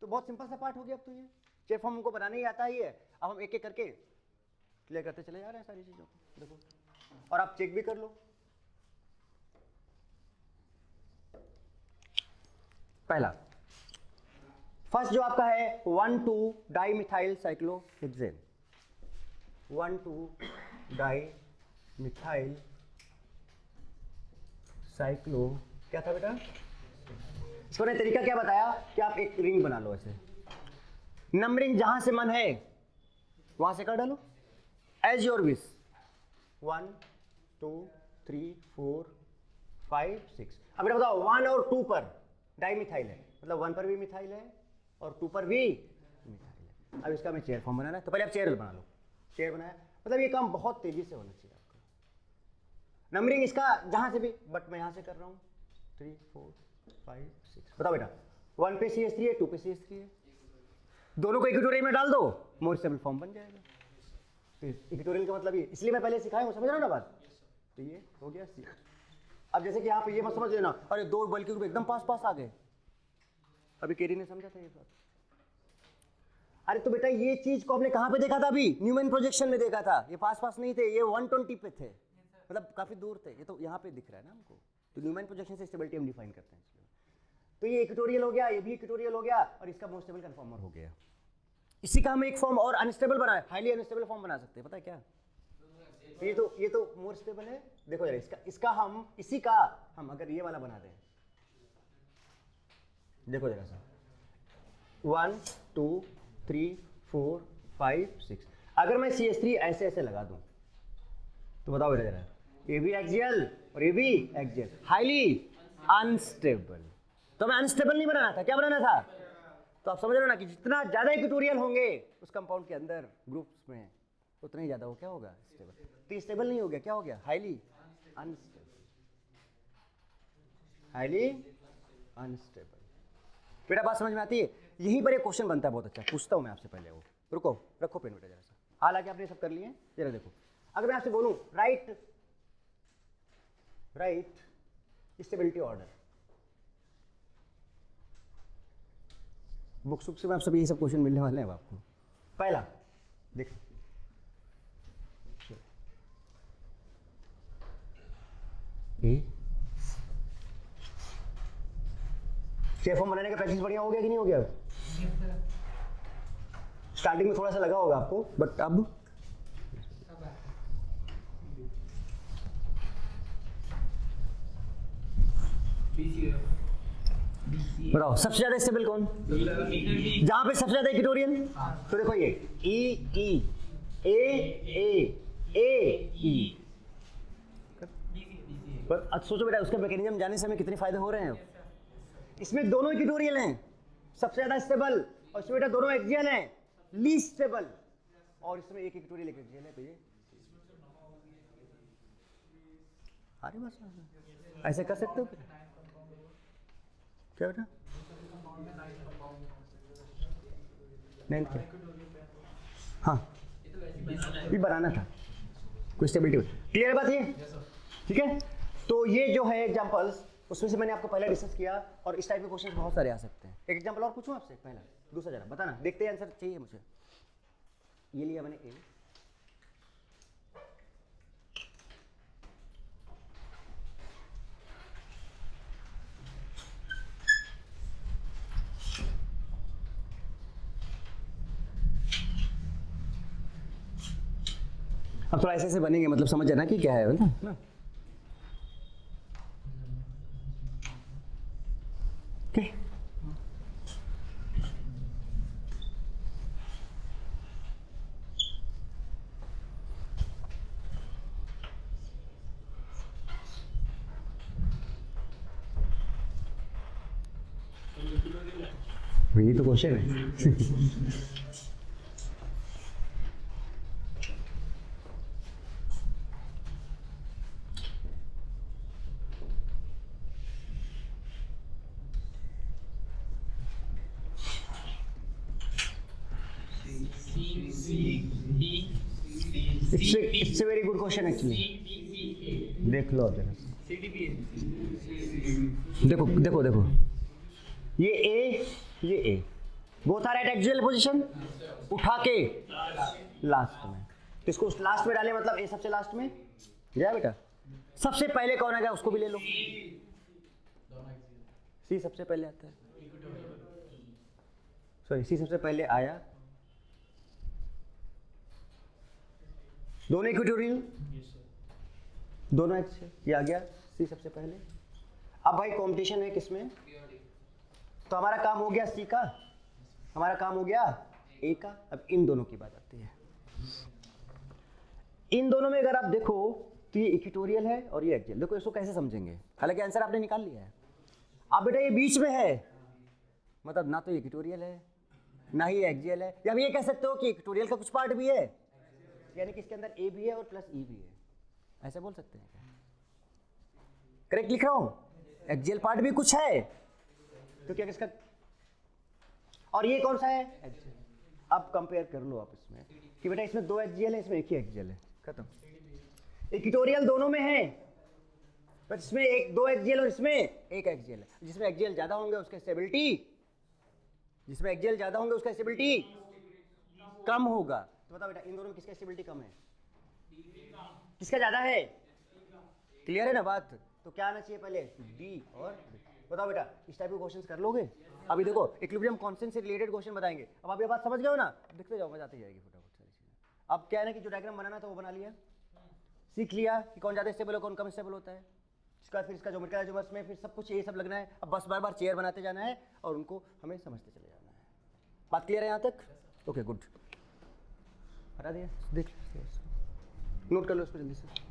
तो बहुत सिंपल सा पार्ट हो गया। अब तो ये चेयर फॉर्म हमको बनाने ही आता ही है, अब हम एक एक करके क्लियर करते चले जा रहे हैं सारी चीज़ों को, देखो, और आप चेक भी कर लो। पहला फर्स्ट जो आपका है 1,2 डाइमिथाइल साइक्लोहेक्सेन, 1,2 डाइमिथाइल साइक्लो, क्या था बेटा, इसको ने तरीका क्या बताया कि आप एक रिंग बना लो, ऐसे नंबरिंग जहां से मन है वहां से कर डालो, एज योर विश, 1 2 3 4 5 6। अब बेटा बताओ 1 और 2 पर डाइमिथाइल है, मतलब 1 पर भी मिथाइल है और 2 पर भी मिथाइल है। अब इसका मैं चेयर फॉर्म बनाना है, तो पहले आप चेयर बना लो, चेयर बनाया, मतलब ये काम बहुत तेजी से होना चाहिए आपका। नंबरिंग इसका जहां से भी, बट मैं यहां से कर रहा हूँ 3 4 5 6। बताओ बेटा 1 पे CH3 है, 2 पे CH3 है, दोनों को इक्वेटोरियल में डाल दो, मोर स्टेबल फॉर्म बन जाएगा। तो इक्वेटोरियल का मतलब ये, इसलिए मैं पहले सिखाया हूँ, समझ रहा हूँ ना बात। तो ये हो गया C। अब जैसे कि यहाँ पे ये मत समझ लेना अरे दो बल्कि ग्रुप एकदम पास पास आ गए, अभी केरी ने समझा था ये बात। अरे तो बेटा ये चीज को आपने कहाँ पे देखा था? अभी न्यूमैन प्रोजेक्शन में देखा था। ये पास पास नहीं थे, ये 120 पे थे, मतलब काफी दूर थे। ये तो यहाँ पे दिख रहा है ना हमको। तो न्यूमैन प्रोजेक्शन से स्टेबिलिटी हम डिफाइन करते हैं। तो ये इक्वेटोरियल हो गया, ये भी इक्वेटोरियल हो गया, और इसका मोस्ट स्टेबल कन्फॉर्मर हो गया। इसी का हम एक फॉर्म और अनस्टेबल बनाए, हाईली अनस्टेबल फॉर्म बना सकते हैं, पता है क्या? ये तो मोर स्टेबल है। देखो जरा इसका हम इसी का हम अगर ये वाला बना दें, देखो जरा सा 1 2 3 4 5 6, अगर मैं CH3 ऐसे ऐसे लगा दूं तो बताओ बेटा जरा, ये भी एक्सियल और ये भी एक्सियल, हाईली अनस्टेबल। तो मैं अनस्टेबल नहीं बनाना था, क्या बनाना था? तो आप समझ रहे हो ना कि जितना ज्यादा इक्वेटोरियल होंगे उस कंपाउंड के अंदर ग्रुप्स में, उतना ही ज्यादा वो क्या होगा? स्टेबल। तो स्टेबल नहीं हो गया, क्या हो गया? Highly unstable, highly unstable. बेटा बात समझ में आती है? यहीं पर एक क्वेश्चन बनता है बहुत अच्छा, पूछता हूं मैं आपसे पहले। वो रुको, रखो पेन बेटा जरा सा, हालांकि आपने सब कर लिए, जरा देखो। अगर मैं आपसे बोलूं राइट स्टेबिलिटी ऑर्डर, बुक्स से में आप सब यही सब क्वेश्चन मिलने वाले हैं आपको। पहला देख, शेप फॉर्म बनाने का प्रैक्टिस बढ़िया हो गया कि नहीं हो गया? स्टार्टिंग में थोड़ा सा लगा होगा आपको, बट अब बताओ सबसे ज्यादा स्टेबल कौन? जहां पे सबसे ज्यादा इक्वेटोरियल, तो देखो ये E A E। पर अब सोचो बेटा उसका मैकेनिज्म जाने से हमें कितने फायदे हो रहे हैं। इसमें दोनों इक्वेटोरियल हैं, सबसे ज्यादा स्टेबल, और इसमें बेटा दोनों एक्सियल हैं, लीस्ट स्टेबल, और इसमें एक इक्वेटोरियल एक एक्सियल है। तो ये अरे बस ऐसे कर सकते हो क्या बेटा? नहीं क्या? हाँ ये बनाना था कोई स्टेबिलिटी। क्लियर बात ये? ठीक है। तो ये जो है एग्जांपल्स, उसमें से मैंने आपको पहले डिस्कस किया, और इस टाइप के क्वेश्चन बहुत सारे आ सकते हैं। एक एग्जांपल और पूछूं आपसे? पहला दूसरा जरा बताना, देखते हैं आंसर चाहिए मुझे। ये लिया मैंने ए, अब थोड़ा ऐसे ऐसे बनेंगे, मतलब समझ जाना कि क्या है ना। Okay. यही तो क्वेश्चन है। It's a very good question actually. देख लो जरा, देखो देखो देखो, ये A both are at axial position, उठा के लास्ट में, तो इसको लास्ट में डाले, मतलब A सबसे लास्ट में गया बेटा। सबसे पहले कौन आ गया उसको भी ले लो, C सबसे पहले आता है, सॉरी C सबसे पहले आया, दोनों इक्वेटोरियल, दोनों एक्सियल, ये आ गया C सबसे पहले। अब भाई कंपटीशन है किसमें? तो हमारा काम हो गया C का, हमारा काम हो गया A का। अब इन दोनों की बात आती है। इन दोनों में अगर आप देखो तो ये इक्वेटोरियल है और ये एक्सियल। देखो इसको कैसे समझेंगे, हालांकि आंसर आपने निकाल लिया है। अब बेटा ये बीच में है, मतलब ना तो इक्वेटोरियल है ना ही एक्सियल है, या आप ये कह सकते हो कि इक्वेटोरियल का कुछ पार्ट भी है यानी कि इसके अंदर ए भी है और प्लस ई भी है, ऐसा बोल सकते हैं क्या? करेक्ट लिख रहा हूं? एक्सियल पार्ट भी कुछ है तो क्या किसका, और ये कौन सा है? एक्सियल। अब कंपेयर कर लो आप इसमें कि बेटा इसमें 2 एक्सियल है, इसमें एक ही एक्सियल है, खत्म। इक्वेटोरियल दोनों में है, बट इसमें 2 एक्सियल और इसमें एक एक्सियल है। जिसमें एक्सियल ज्यादा होंगे उसका स्टेबिलिटी, जिसमें एक्सियल ज्यादा होंगे उसका स्टेबिलिटी कम होगा। तो बताओ बेटा इन दोनों में किसका स्टेबिलिटी कम है? किसका ज्यादा है? क्लियर है ना बात? तो क्या आना चाहिए पहले? डी और बी। बताओ बेटा इस टाइप के क्वेश्चंस कर लोगे? अभी देखो इक्विलिब्रियम कांस्टेंट से रिलेटेड क्वेश्चन बताएंगे। अब आप ये बात समझ गए हो ना? देखते जाओ, मजा आती जाएगी फटाफट सारी चीजें। अब क्या है ना कि जो डायग्राम बनाना था वो बना लिया, सीख लिया कि कौन ज्यादा स्टेबल है कौन कम स्टेबल होता है। इसके बाद फिर इसका ज्योमेट्रिकल एल्जेब्रा में फिर सब कुछ ये सब लगना है। अब बस बार बार चेयर बनाते जाना है और उनको हमें समझते चले जाना है। बात क्लियर है यहाँ तक? ओके गुड, हटा दिया, देख नोट कर लो इसको जल्दी से।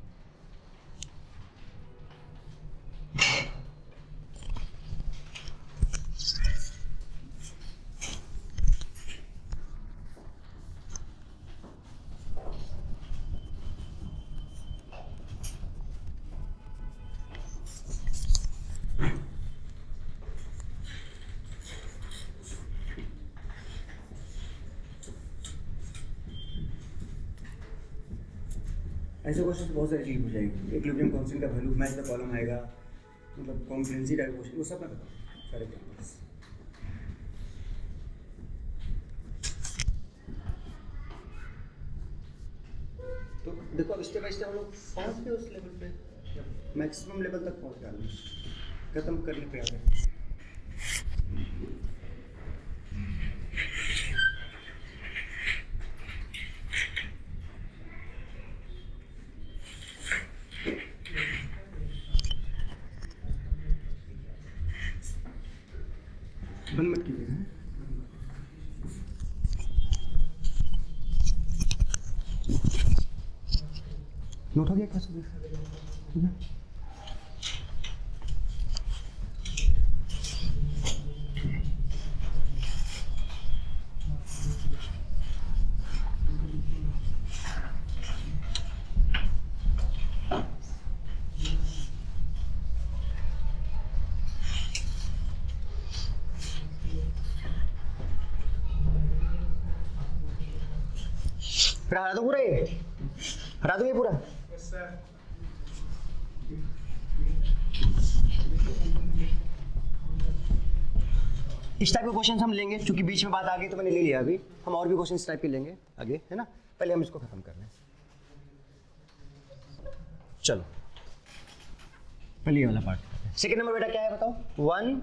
ऐसे क्वेश्चन बहुत सारी चीज हो जाएगी। इक्विलिब्रियम कांस्टेंट का वैल्यू मैच द कॉलम आएगा, मतलब कॉम्प्रिहेंसिव टाइप क्वेश्चन, वो सब मैं बताऊँ सारे एग्जांपल्स। तो देखो अब स्टेप बाय स्टेप हम लोग पहुंच गए उस लेवल पे, मैक्सिमम लेवल तक पहुंच डालना, खत्म करने पे आ गए। बंद मत कीजिएगा। नोट हो गया कैसे? ठीक है, हरा दो पूरा, ये हरा दो ये पूरा। इस टाइप के क्वेश्चन हम लेंगे, क्योंकि बीच में बात आ गई तो मैंने ले लिया। अभी हम और भी क्वेश्चन इस टाइप के लेंगे आगे, है ना? पहले हम इसको खत्म कर लें। चलो पहले ये वाला पार्ट। सेकंड नंबर बेटा क्या है बताओ? 1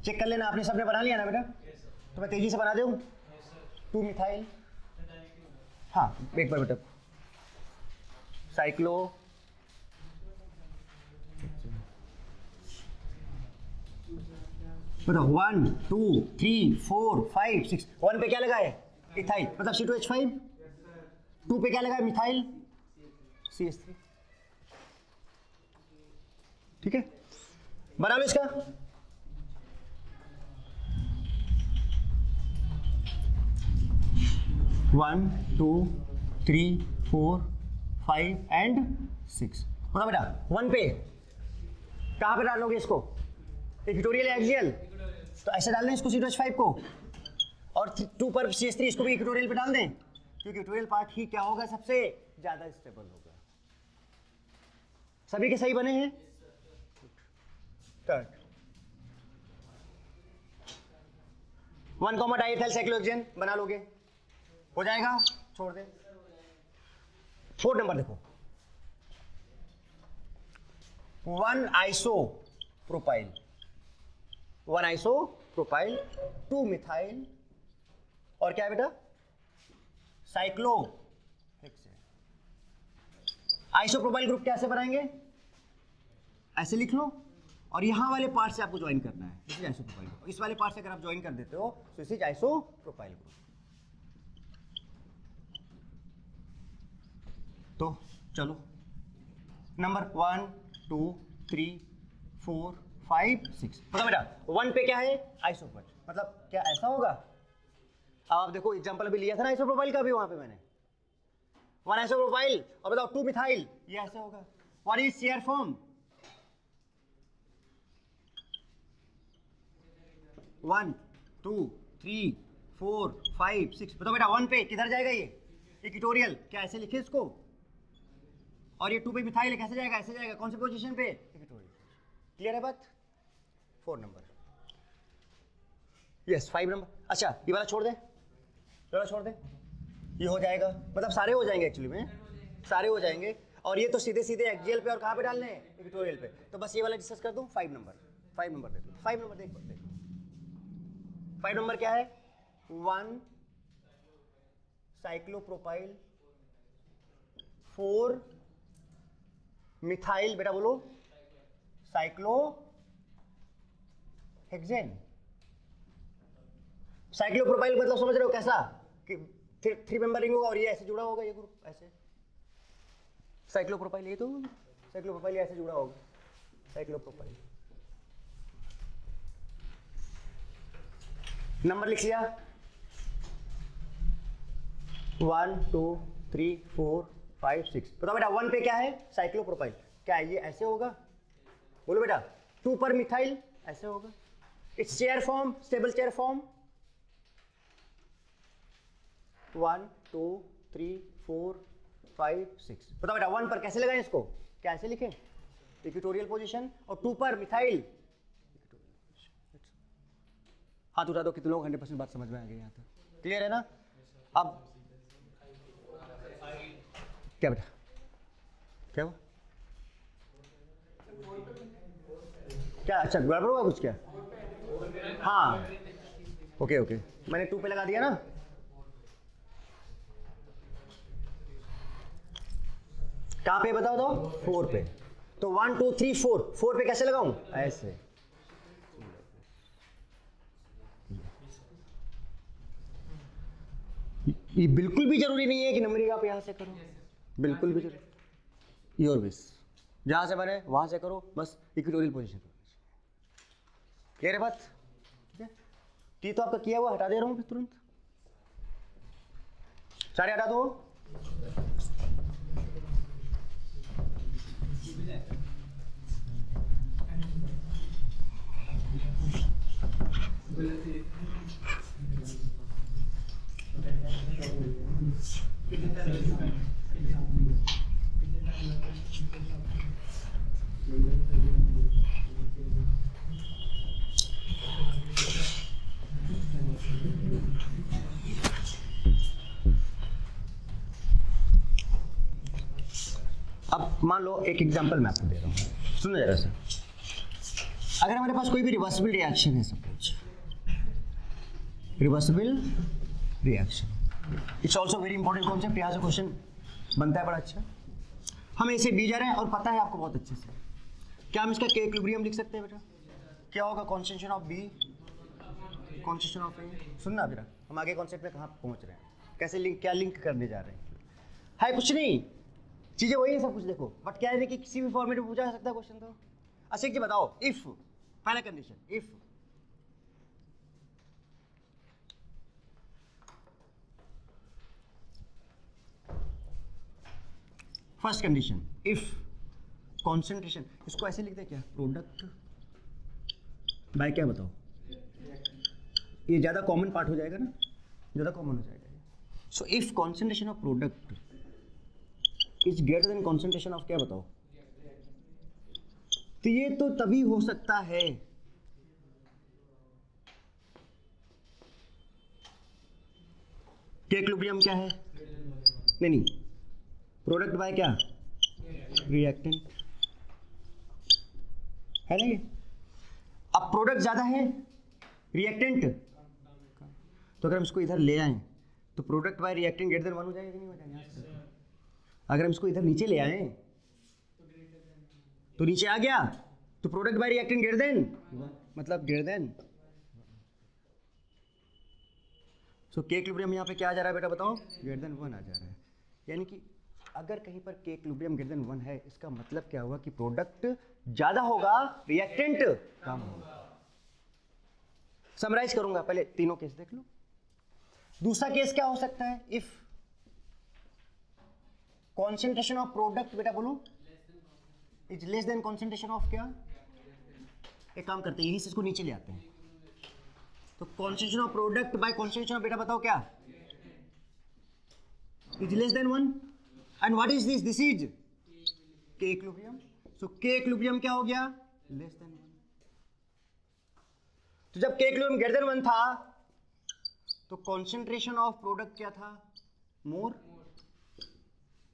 चेक कर लेना, आपने सबने बना लिया ना बेटा? तो मैं तेजी से बना दूं। 2 मिथाइल, हाँ एक बार बेटा, साइक्लो, बताओ 1 2 3 4 5 6। 1 पे क्या लगा है? इथाइल, मतलब C2H5। 2 पे क्या लगा है? Methyl CH3। ठीक है, बना लो इसका। One 2 3 4 5 and 6। बताओ बेटा 1 पे कहाँ पे डालोगे इसको? इक्वेटोरियल एक्सियल, तो ऐसे डाल दें इसको C2H5 को, और 2 पर CH3 इसको भी इक्वेटोरियल पे डाल दें, क्योंकि इक्वेटोरियल पार्ट ही क्या होगा? सबसे ज्यादा स्टेबल होगा। सभी के सही बने हैं? थर्ड 1 कॉमा डाइएथाइल साइक्लोहेक्सेन बना लोगे, हो जाएगा, छोड़ दे। 4 नंबर देखो, 1 आइसोप्रोपाइल, 1 आइसोप्रोपाइल, 2 मिथाइल, और क्या है बेटा? साइक्लोहेक्सेन। आइसोप्रोपाइल ग्रुप कैसे बनाएंगे? ऐसे लिख लो, और यहां वाले पार्ट से आपको ज्वाइन करना है। This is isopropyl group. इस वाले पार्ट से अगर आप ज्वाइन कर देते हो तो दिस इज आइसोप्रोपाइल ग्रुप। तो चलो नंबर 1 2 3 4 5 6। मतलब बेटा 1 पे क्या है? आइसोप्रोपाइल, मतलब क्या ऐसा होगा? अब आप देखो एग्जांपल अभी लिया था ना आइसोप्रोपाइल का भी, वहां पे मैंने 1 आइसोप्रोपाइल और बताओ 2 मिथाइल, ये ऐसे होगा। What is share form? 1 2 3 4 5 6। बताओ बेटा 1 पे किधर जाएगा ये इक्वेटोरियल, क्या ऐसे लिखे इसको? और ये 2 पे मिथाइल है, कैसे जाएगा? ऐसे जाएगा। कौन सी पोजीशन पे? इक्वेटोरियल। क्लियर है बात? 4 नंबर, यस 5 नंबर। अच्छा ये वाला छोड़ दे, ये वाला छोड़ दे, ये हो जाएगा, मतलब सारे हो जाएंगे एक्चुअली में, सारे हो जाएंगे। और ये तो सीधे सीधे एक्सियल पे और कहाँ पे डालने हैं? इक्वेटोरियल पे। तो बस ये वाला डिस्कस कर दूं। 5 नंबर, 5 नंबर दे दो। 5 नंबर देख 5 नंबर क्या है? 1 साइक्लोप्रोपाइल 4 मिथाइल, बेटा बोलो साइक्लो हेक्सेन। साइक्लोप्रोपाइल मतलब समझ रहे हो कैसा कि 3 मेंबर रिंग होगा और ये ऐसे जुड़ा होगा, ये ग्रुप ऐसे। साइक्लोप्रोपाइल, ये तो साइक्लोप्रोपाइल ऐसे जुड़ा होगा, साइक्लोप्रोपाइल। नंबर लिख लिया 1 2 3 4 5 6। बताओ बेटा 1 पे क्या है? साइक्लोप्रोपाइल। क्या है ये? ऐसे होगा। बोलो बेटा 2 पर मिथाइल ऐसे होगा। It's chair form, stable chair form. 1 2 3 4 5 6। बताओ बेटा 1 पर कैसे लगाएं इसको? क्या ऐसे लिखें? Equatorial position. और 2 पर मिथाइल। हाथ उठा दो कितने लोग 100% बात समझ में आ गई यहाँ तक? क्लियर है ना? अब क्या बेटा, क्या हुआ? क्या अच्छा गड़बड़ हुआ कुछ क्या? हाँ ओके ओके, मैंने 2 पे लगा दिया ना। कहाँ पे बताओ तो? 4 पे। तो 1 2 3 4 पे कैसे लगाऊं? ऐसे। ये बिल्कुल भी जरूरी नहीं है कि नंबरिंग आप यहां से करो, बिल्कुल भी जरूरी। योर विश, जहां से बने वहां से करो, बस इक्वेटोरियल पोजीशन। क्लियर है बात? ठीक है, टी तो आपका किया हुआ हटा दे रहा हूं तुरंत, सारे हटा दो। अब मान लो एक एग्जांपल मैं आपको दे रहा हूँ, सुनो जरा सा। अगर हमारे पास कोई भी रिवर्सिबल रिएक्शन है, suppose reversible reaction, it's also very important concept, यहाँ से क्वेश्चन बनता है बड़ा अच्छा। हम ऐसे बी जा रहे हैं और पता है आपको बहुत अच्छे से, क्या हम इसका के इक्विलिब्रियम लिख सकते हैं बेटा? क्या होगा? Concentration of B, concentration of A. सुनना बेटा, हम आगे कॉन्सेप्ट में कहाँ पहुँच रहे हैं, कैसे लिंक, क्या लिंक करने जा रहे हैं, है कुछ नहीं, चीजें वही है सब कुछ। देखो बट क्या है कि किसी भी फॉर्मेट में पूछा जा सकता है क्वेश्चन। तो अच्छा जी बताओ, इफ पहला condition, if first condition, if concentration, इसको ऐसे लिखते हैं क्या? प्रोडक्ट बाय क्या बताओ? ये ज्यादा कॉमन पार्ट हो जाएगा ना, ज्यादा कॉमन हो जाएगा। So if concentration of product is greater than concentration of क्या बताओ? तो ये तो तभी हो सकता है कि इक्विलिब्रियम क्या है? नहीं, प्रोडक्ट बाय क्या? रिएक्टेंट, है ना ये? अब प्रोडक्ट ज्यादा है, रिएक्टेंट, तो अगर हम इसको इधर ले आए तो product bye reactant greater than 1 हो जाएगा कि नहीं हो जाएगा? अगर हम इसको इधर नीचे ले आए तो नीचे आ गया, तो product bye reactant greater than, मतलब ग्रेटर देन। सो के इक्विलिब्रियम यहाँ पे क्या आ जा रहा है बेटा बताओ? ग्रेटर देन 1 आ जा रहा है। यानी कि अगर कहीं पर के इक्विलिब्रियम ग्रेटर देन 1 है, इसका मतलब क्या हुआ कि प्रोडक्ट ज्यादा होगा, रिएक्टेंट कम होगा। समराइज करूंगा, पहले तीनों केस देख लो। दूसरा केस क्या हो सकता है? इफ कॉन्सेंट्रेशन ऑफ प्रोडक्ट बेटा बोलो is less than concentration of क्या? एक काम करते हैं, यहीं से इसको नीचे ले आते हैं। तो concentration of product bye concentration of बेटा बताओ क्या? Is less than 1 and what is this? This is के इक्विलिब्रियम। सो के इक्विलिब्रियम क्या हो गया? Less than 1। तो जब के इक्विलिब्रियम ग्रेटर देन 1 था तो कॉन्सेंट्रेशन ऑफ प्रोडक्ट क्या था? मोर।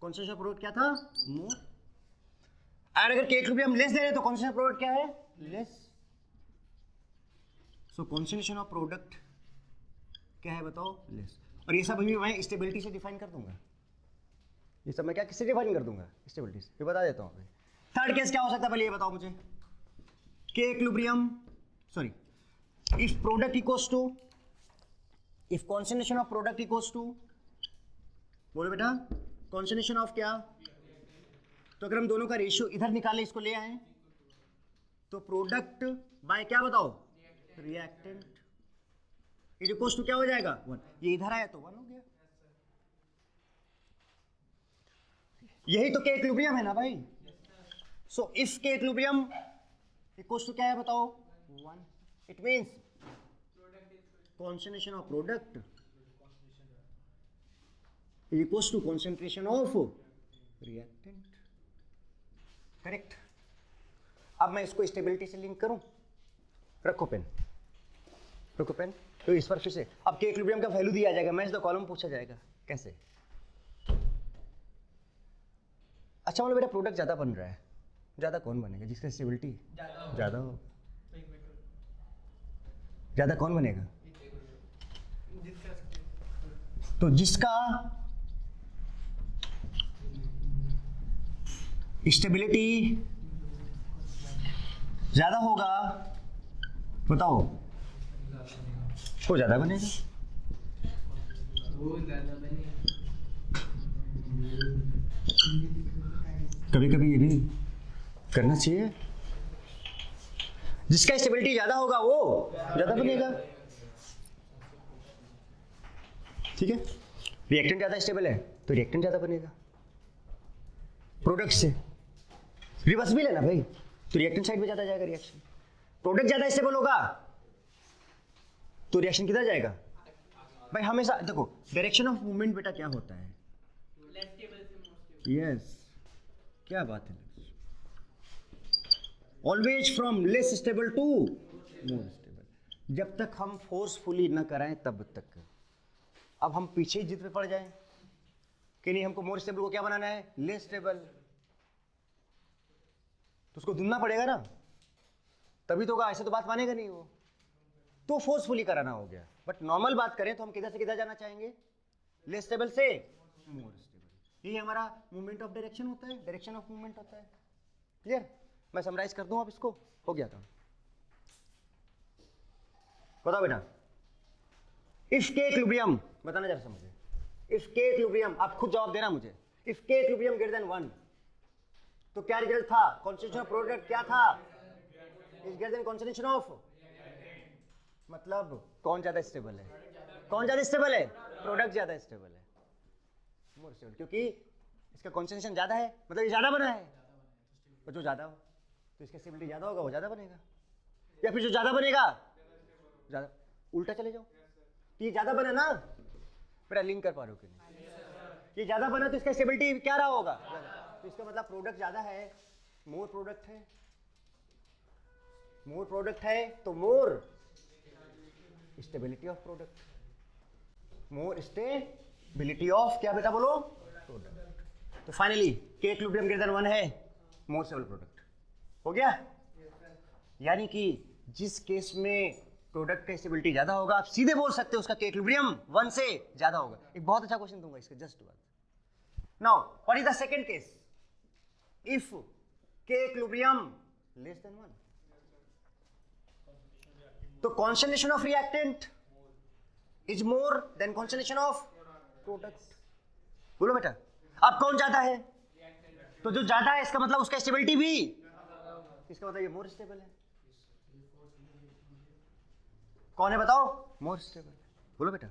कॉन्सेंट्रेशन ऑफ प्रोडक्ट क्या था? मोर। और अगर के इक्विलिब्रियम लेस देन है तो कॉन्सेंट्रेशन ऑफ प्रोडक्ट क्या है? Less. So concentration of product क्या है बताओ? लेस। और ये सब अभी मैं स्टेबिलिटी से डिफाइन कर दूंगा। ये सब मैं क्या किससे डिफाइन कर दूंगा? स्टेबिलिटी से। ये बता देता हूँ। थर्ड केस क्या हो सकता है पहले ये बताओ मुझे। के equilibrium sorry if product equals to if concentration of product equals to बोलो बेटा कॉन्सेंट्रेशन ऑफ क्या? तो अगर हम दोनों का रेशियो इधर निकाले इसको ले आए तो प्रोडक्ट बाय क्या बताओ? रिएक्टेंट इज इक्वल्स टू क्या हो जाएगा? 1। ये इधर आया तो 1 हो गया। यही तो के इक्विलिब्रियम है ना भाई। सो इफ के इक्विलिब्रियम इक्वल्स टू क्या है बताओ? 1। It means concentration of product is equals to concentration of reactant। Correct. अब मैं इसको स्टेबिलिटी से लिंक करूं। रखो पेन, रखो पेन। तो इस पर फिर से अब के इक्विलिब्रियम का वैल्यू दिया जाएगा, मैच द कॉलम पूछा जाएगा कैसे। अच्छा बोलो बेटा प्रोडक्ट ज्यादा बन रहा है, ज्यादा कौन बनेगा? जिसका स्टेबिलिटी ज्यादा हो। ज्यादा कौन बनेगा? तो जिसका स्टेबिलिटी ज्यादा होगा बताओ वो ज्यादा बनेगा। कभी कभी ये भी करना चाहिए। जिसका स्टेबिलिटी ज्यादा होगा वो ज्यादा बनेगा। ठीक है। रिएक्टेंट ज्यादा स्टेबल है तो रिएक्टेंट ज्यादा बनेगा प्रोडक्ट से। रिवर्स भी लेना भाई तो रिएक्टेंट साइड में ज्यादा जाएगा रिएक्शन। प्रोडक्ट ज्यादा स्टेबल होगा तो रिएक्शन किधर जाएगा भाई? हमेशा देखो डायरेक्शन ऑफ मूवमेंट बेटा क्या होता है? यस क्या बात है। Always from less stable to more stable. जब तक हम फोर्सफुली न कराएं तब तक। अब हम पीछे ही जिद पे पड़ जाएं कि नहीं हमको मोर स्टेबल को क्या बनाना है? Less stable. तो उसको ढूंढना पड़ेगा ना तभी तो होगा, ऐसे तो बात मानेगा नहीं वो। तो फोर्सफुली कराना हो गया। बट नॉर्मल बात करें तो हम किधर से किधर जाना चाहेंगे? लेस स्टेबल से मोर स्टेबल। यही हमारा मूवमेंट ऑफ डायरेक्शन होता है, डायरेक्शन ऑफ मूवमेंट होता है। क्लियर? मैं समराइज कर दूं अब इसको। हो गया था। बताओ बेटा इफ के इक्विलिब्रियम बताना जरा मुझे। इफ के इक्विलिब्रियम आप खुद जवाब देना मुझे। इफ के इक्विलिब्रियम ग्रेटर देन 1 तो क्या रिजल्ट था? कॉन्सेंट्रेशन ऑफ प्रोडक्ट क्या था? Is greater than concentration of. मतलब कौन ज्यादा स्टेबल है? कौन ज्यादा स्टेबल है? प्रोडक्ट ज्यादा स्टेबल है, मोर स्टेबल। क्योंकि इसका कॉन्सेंट्रेशन ज्यादा है मतलब ये ज्यादा बना है। और जो ज्यादा हो तो इसका स्टेबिलिटी ज्यादा होगा, वो ज्यादा बनेगा। या फिर जो ज्यादा बनेगा ज्यादा। उल्टा चले जाओ तो ये ज्यादा बना ना बेटा। लिंक कर पा रहे हो कि नहीं? ये ज्यादा बना तो इसका स्टेबिलिटी क्या रहा होगा? तो इसका मतलब प्रोडक्ट ज्यादा है, मोर प्रोडक्ट है। मोर प्रोडक्ट है तो more stability of product. More stability of क्या बेटा बोलो? प्रोडक्ट। तो फाइनली के इक्विलिब्रियम ग्रेटर देन 1 है, मोर स्टेबल प्रोडक्ट। हो गया? यानी कि जिस केस में प्रोडक्ट का स्टेबिलिटी ज्यादा होगा आप सीधे बोल सकते हो उसका के इक्विलिब्रियम 1 से ज्यादा होगा। एक बहुत अच्छा क्वेश्चन दूंगा इसका जस्ट बाद। Now what is the second case? If के इक्विलिब्रियम लेस देन 1 तो concentration of reactant is more than concentration of product. बोलो बेटा अब कौन ज्यादा है? तो जो ज्यादा है इसका मतलब उसका स्टेबिलिटी भी, इसका मतलब ये मोर स्टेबल है। कौन है बताओ? More stable. बोलो बेटा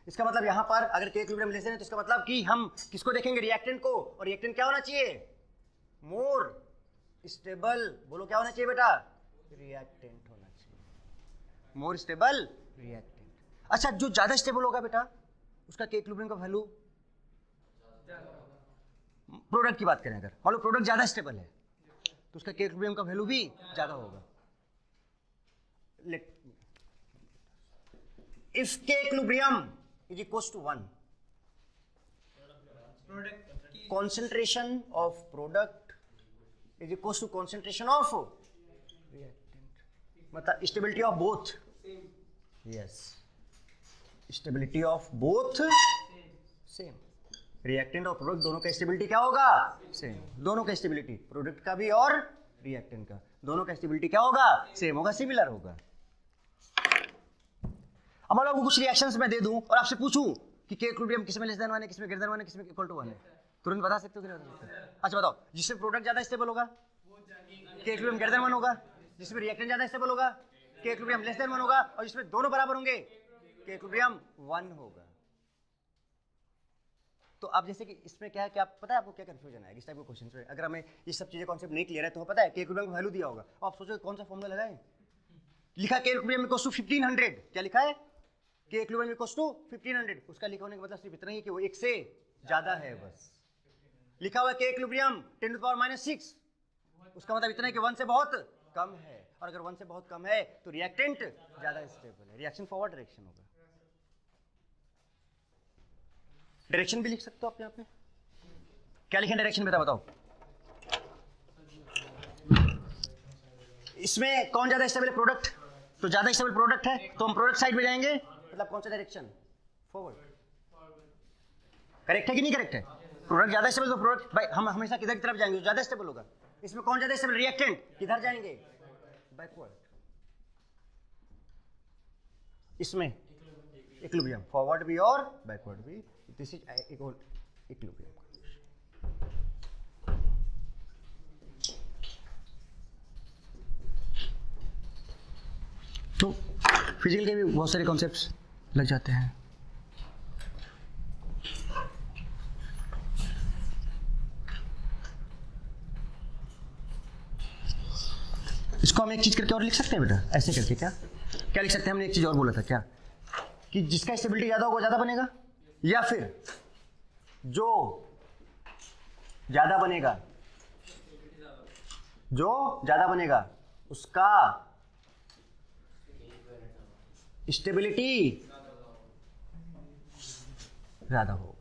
इसका मतलब यहाँ पर अगर के इक्विलिब्रियम लेस देन है तो इसका मतलब कि हम किसको देखेंगे, रिएक्टेंट को, और रिएक्टेंट क्या होना चाहिए, मोर स्टेबल। बोलो क्या होना चाहिए बेटा, रिएक्टेंट होना चाहिए, मोर स्टेबल रिएक्टेंट। अच्छा, जो ज्यादा स्टेबल होगा बेटा उसका के इक्विलिब्रियम का वैल्यू, प्रोडक्ट की बात करें अगर, मान लो प्रोडक्ट ज्यादा स्टेबल है तो उसका के इक्विलिब्रियम का वैल्यू भी ज्यादा होगा। इफ के equilibrium is equals to 1, concentration of product is equals to concentration of reactant, मतलब stability of both, yes, stability of both same, reactant और product दोनों का stability क्या होगा, same, दोनों का stability, product का भी और reactant का, दोनों का stability क्या होगा, same होगा, similar होगा। अब मान लो आपको कुछ रिएक्शंस मैं दे दूं और आपसे पूछूं कि के इक्विलिब्रियम किसमें लेस देन 1 है, किसमें ग्रेटर देन 1 है, किसमें इक्वल टू 1 है, तुरंत बता सकते हो कि नहीं बता सकते? अच्छा बताओ, जिसमें प्रोडक्ट ज्यादा स्टेबल होगा के इक्विलिब्रियम ग्रेटर देन 1 होगा, जिसमें रिएक्टेंट ज्यादा स्टेबल होगा के इक्विलिब्रियम लेस देन 1 होगा, और जिसमें दोनों बराबर होंगे के इक्विलिब्रियम 1 होगा। तो अब जैसे कि इसमें क्या है कि आप पता है आपको क्या कंफ्यूजन है इस टाइप के क्वेश्चन में, अगर हमें ये सब चीजें कॉन्सेप्ट नहीं क्लियर है तो पता है के इक्विलिब्रियम का वैल्यू दिया होगा, आप सोचो कौन सा फॉर्मूला लगाएं, लिखा के इक्विलिब्रियम इक्वल्स टू 1500, क्या लिखा है, के इक्विलिब्रियम इक्वल्स टू 1500, उसका लिखा होने का मतलब सिर्फ इतना ही कि वो एक से ज्यादा है, बस लिखा हुआ है के इक्विलिब्रियम 10 टू पावर -6, उसका मतलब इतना है कि 1 से बहुत कम है, और अगर 1 से बहुत कम है तो रिएक्टेंट ज्यादा स्टेबल है, रिएक्शन फॉरवर्ड डायरेक्शन होगा। डायरेक्शन भी लिख सकते हो आप यहाँ पे, क्या लिखें डायरेक्शन बेटा बताओ, इसमें कौन ज्यादा स्टेबल है, प्रोडक्ट, तो ज्यादा स्टेबल प्रोडक्ट है तो हम प्रोडक्ट साइड में जाएंगे, मतलब कौन सा डायरेक्शन, फॉरवर्ड, करेक्ट है कि नहीं करेक्ट है, प्रोडक्ट ज्यादा स्टेबल तो प्रोडक्ट भाई हम हमेशा किधर की तरफ जाएंगे, जो ज्यादा स्टेबल होगा। इसमें कौन ज्यादा स्टेबल, रिएक्टेंट, किधर जाएंगे, बैकवर्ड, इसमें इक्विलिब्रियम, फॉरवर्ड भी और बैकवर्ड भी, दिस इज इक्विलिब्रियम। तो फिजिकल के भी बहुत सारे कॉन्सेप्ट्स लग जाते हैं। इसको हम एक चीज करके और लिख सकते हैं बेटा, ऐसे करके, क्या क्या लिख सकते हैं, हमने एक चीज और बोला था क्या, कि जिसका स्टेबिलिटी ज्यादा होगा ज्यादा बनेगा, या फिर जो ज्यादा बनेगा, जो ज्यादा बनेगा उसका स्टेबिलिटी ज्यादा होगा।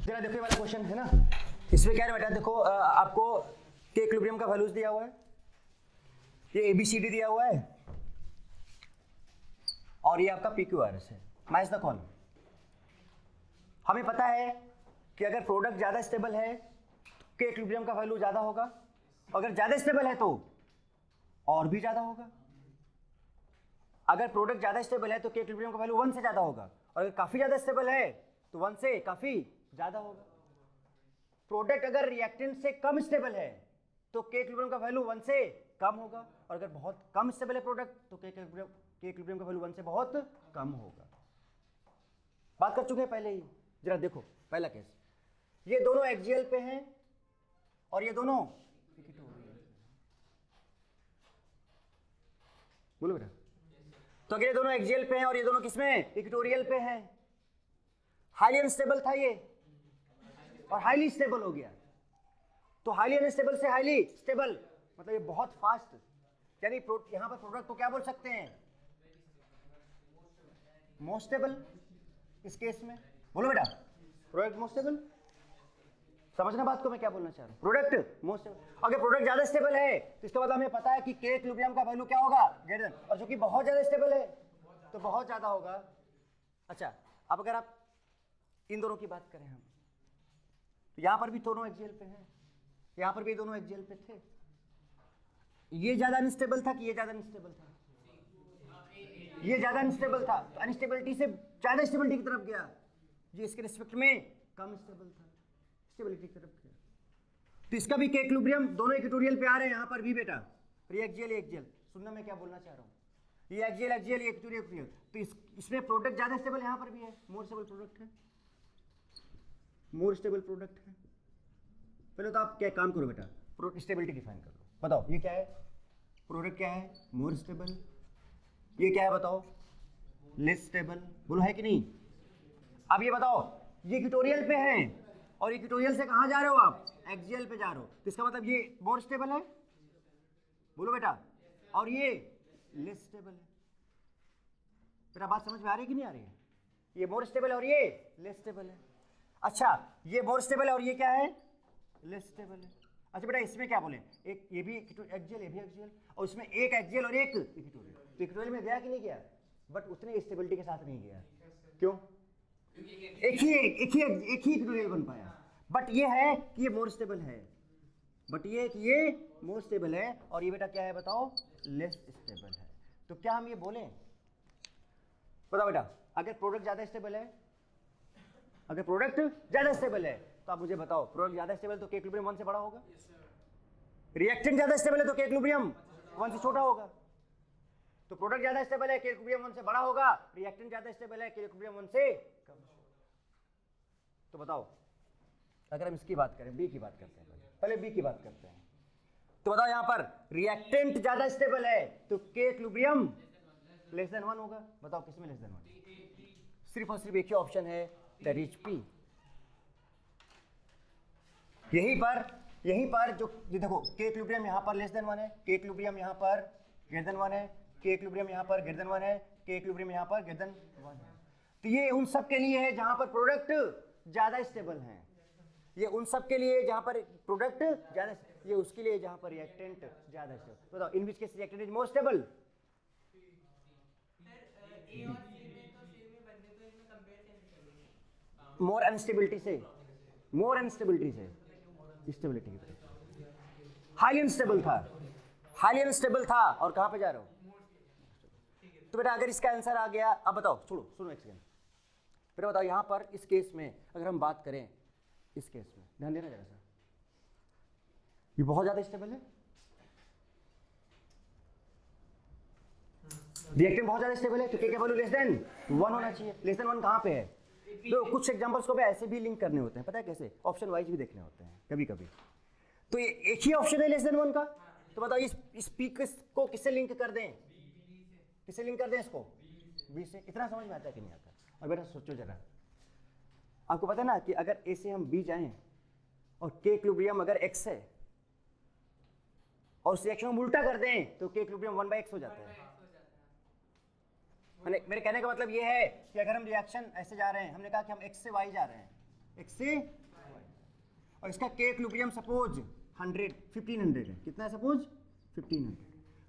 जरा देखो ये वाला क्वेश्चन है ना, इसमें क्या है बेटा, देखो आपको के इक्विलिब्रियम का वैल्यूज दिया हुआ है, ये ABCD दिया हुआ है, और ये आपका PQRS है, मैच द कॉलम। हमें पता है कि अगर प्रोडक्ट ज्यादा स्टेबल है के इक्विलिब्रियम का वैल्यू ज्यादा होगा, अगर ज्यादा स्टेबल है तो और भी ज्यादा होगा, अगर प्रोडक्ट ज्यादा स्टेबल है तो के इक्विलिब्रियम का वैल्यू 1 से ज्यादा होगा, और अगर काफी ज्यादा स्टेबल है तो 1 से काफी ज्यादा होगा। प्रोडक्ट अगर रिएक्टेंट से कम स्टेबल है तो के इक्विलिब्रियम का वैल्यू 1 से कम होगा, और अगर बहुत कम स्टेबल है प्रोडक्ट तो के इक्विलिब्रियम का वैल्यू 1 से बहुत कम होगा। बात कर चुके हैं पहले ही, जरा देखो पहला केस, ये दोनों एक्सियल पे हैं और ये दोनों बोलो बेटा, तो अगर ये दोनों एक्सियल पे हैं और ये दोनों किसमें, इक्वेटोरियल पे हैं, हाईली अनस्टेबल था ये और हाईली स्टेबल हो गया, तो हाईली अनस्टेबल से हाईली स्टेबल मतलब ये बहुत फास्ट, यानी यहां पर प्रोडक्ट को क्या बोल सकते हैं, मोस्ट स्टेबल। इस केस में बोलो बेटा, प्रोडक्ट मोस्ट स्टेबल, समझना बात को मैं क्या बोलना चाह रहा हूं, प्रोडक्ट मोस्ट स्टेबल। अगर प्रोडक्ट ज्यादा स्टेबल है तो इसका मतलब हमें पता है कि के इक्विलिब्रियम का वैल्यू क्या होगा, ग्रेटर, और जो कि बहुत ज्यादा स्टेबल है तो बहुत ज्यादा होगा। अच्छा, अब अगर आप इन दोनों की बात करें हम, तो यहां पर भी दोनों एक्सियल पे हैं, यहां पर भी दोनों एक्सियल पे थे, ये ज्यादा अनस्टेबल था कि ये ज्यादा अनस्टेबल था, ये ज्यादा अनस्टेबल था, अनस्टेबिलिटी से ज्यादा स्टेबिलिटी की तरफ गया, ये इसके रिस्पेक्ट में कम स्टेबल था, स्टेबिलिटी की तरफ गया। तो इसका भी के इक्विलिब्रियम दोनों इक्वेटोरियल पे आ रहे हैं यहाँ पर भी बेटा, ये एक्सियल ये एक्सियल, सुनना मैं क्या बोलना चाह रहा हूँ, ये एक्सियल एक्सियल ये इक्वेटोरियल, तो इसमें प्रोडक्ट ज़्यादा स्टेबल यहाँ पर भी है, मोर स्टेबल प्रोडक्ट है, मोर स्टेबल प्रोडक्ट है। पहले तो आप क्या काम करो बेटा, स्टेबिलिटी डिफाइन कर लो, बताओ ये क्या है, प्रोडक्ट क्या है, मोर स्टेबल, ये क्या है बताओ, लेस स्टेबल, बोलो है कि नहीं। अब ये बताओ, ये इक्वेटोरियल पे है और इक्वेटोरियल से कहाँ जा रहे हो आप, एक्सियल पे जा रहे हो, तो इसका मतलब ये मोर स्टेबल है, बोलो बेटा, और ये लेस स्टेबल है। मेरा बात समझ में आ रही है कि नहीं आ रही है, ये मोर स्टेबल और ये लेस स्टेबल है। अच्छा ये मोर स्टेबल है और ये क्या है, लेस स्टेबल है। अच्छा बेटा इसमें क्या बोले, एक ये भी एक्सियल ये भी एक्सियल, और इसमें एक एक्सियल और एक इक्वेटोरियल, तो इक्वेटोरियल में गया कि नहीं गया, बट उतने स्टेबिलिटी के साथ नहीं गया, क्यों, एक ही इक्वेटोरियल बन पाया, बट ये है कि ये मोर स्टेबल है, बट ये कि ये मोर स्टेबल है और ये बेटा क्या है बताओ, लेस स्टेबल है। तो क्या हम ये बोलें, बताओ बेटा, अगर प्रोडक्ट ज्यादा स्टेबल है, अगर प्रोडक्ट ज्यादा स्टेबल है तो आप मुझे बताओ, प्रोडक्ट ज्यादा स्टेबल तो के इक्विलिब्रियम 1 से बड़ा होगा, रिएक्टेंट ज्यादा स्टेबल है तो के इक्विलिब्रियम 1 से छोटा होगा, तो प्रोडक्ट ज्यादा स्टेबल है के इक्विलिब्रियम 1 से बड़ा होगा, रिएक्टेंट ज्यादा स्टेबल है के इक्विलिब्रियम 1 से कम। तो बताओ अगर हम इसकी बात करें, बी की बात करते हैं, पहले बी की बात करते हैं, तो बताओ यहां पर रिएक्टेंट ज्यादा स्टेबल है तो के इक्विलिब्रियम लेस देन 1 होगा, बताओ किसमें लेस देन 1, सिर्फ और सिर्फ एक ही ऑप्शन है, दैट इज पी। यहीं पर जो ये देखो के इक्विलिब्रियम यहां पर लेस देन 1 है, के इक्विलिब्रियम यहां पर ग्रेटर देन 1 है, के इक्विलिब्रियम यहां पर ग्रेटर देन 1 है, के इक्विलिब्रियम यहां पर ग्रेटर देन 1 है। तो ये उन सब के लिए है जहां पर प्रोडक्ट ज्यादा स्टेबल है, ये उन सब के लिए जहां पर प्रोडक्ट ज्यादा, ये उसके लिए जहां पर रिएक्टेंट ज्यादा स्टेबल। बताओ in which case reactant is more stable, more unstability से, मोर अनस्टेबिलिटी से स्टेबिलिटी की तरफ, हाईली अनस्टेबल था, हाईली अनस्टेबल था और कहां पे जा रहे हो, तो बेटा अगर इसका आंसर आ गया, अब बताओ सुनो एक सेकंड, बेटा बताओ यहां पर इस केस में अगर हम बात करें, इस केस में ध्यान देना जरा सा, ये बहुत ज्यादा स्टेबल है, रिएक्टेंट बहुत ज्यादा स्टेबल है, तो के वैल्यू लेस देन 1 होना चाहिए, लेस देन 1 कहां पे है, तो कुछ एग्जांपल्स को भी ऐसे भी लिंक करने होते हैं, पता है कैसे, ऑप्शन वाइज भी देखने होते हैं कभी कभी, तो ये एक ही ऑप्शन है लेस देन 1 का, तो बताओ इस पी को किससे लिंक कर दें, किससे लिंक कर दें इसको, बी से, इतना समझ में आता है कि नहीं आता। और बेटा सोचो जरा, आपको पता है ना कि अगर ए से हम बी जाएं और के इक्विलिब्रियम अगर एक्स है और उस रिएक्शन को उल्टा कर दें तो के इक्विलिब्रियम 1/x हो जाता है। मेरे कहने का मतलब ये है कि अगर हम रिएक्शन ऐसे जा रहे हैं, हमने कहा कि हम x से y जा रहे हैं, x से y, और इसका के इक्विलिब्रियम सपोज 1500 है, कितना है सपोज 1500,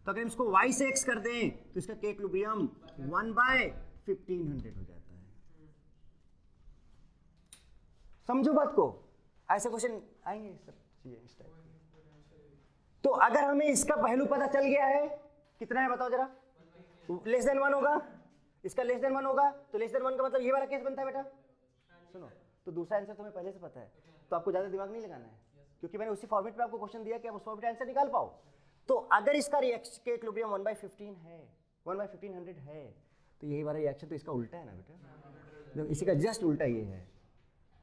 तो अगर हम इसको y से x कर दें तो इसका के इक्विलिब्रियम 1/1500 हो जाता है। समझो बात को, ऐसे क्वेश्चन आएंगे सब चीजें इस टाइप की। तो अगर हमें इसका पहलू पता चल गया है, कितना है बताओ जरा, लेस देन 1 होगा, इसका लेस देन 1 होगा, तो लेस देन 1 का मतलब ये वाला केस बनता है बेटा, सुनो, तो दूसरा आंसर तुम्हें पहले से पता है, तो आपको ज्यादा दिमाग नहीं लगाना है, क्योंकि मैंने उसी फॉर्मेट में आपको क्वेश्चन दिया कि आप उस फॉर्मेट आंसर निकाल पाओ। तो अगर इसका रिएक्शन के इक्विलिब्रियम 1/15 है, 1/1500 है, तो यही वाला रिएक्शन तो इसका उल्टा है ना बेटा, इसी का जस्ट उल्टा ये है,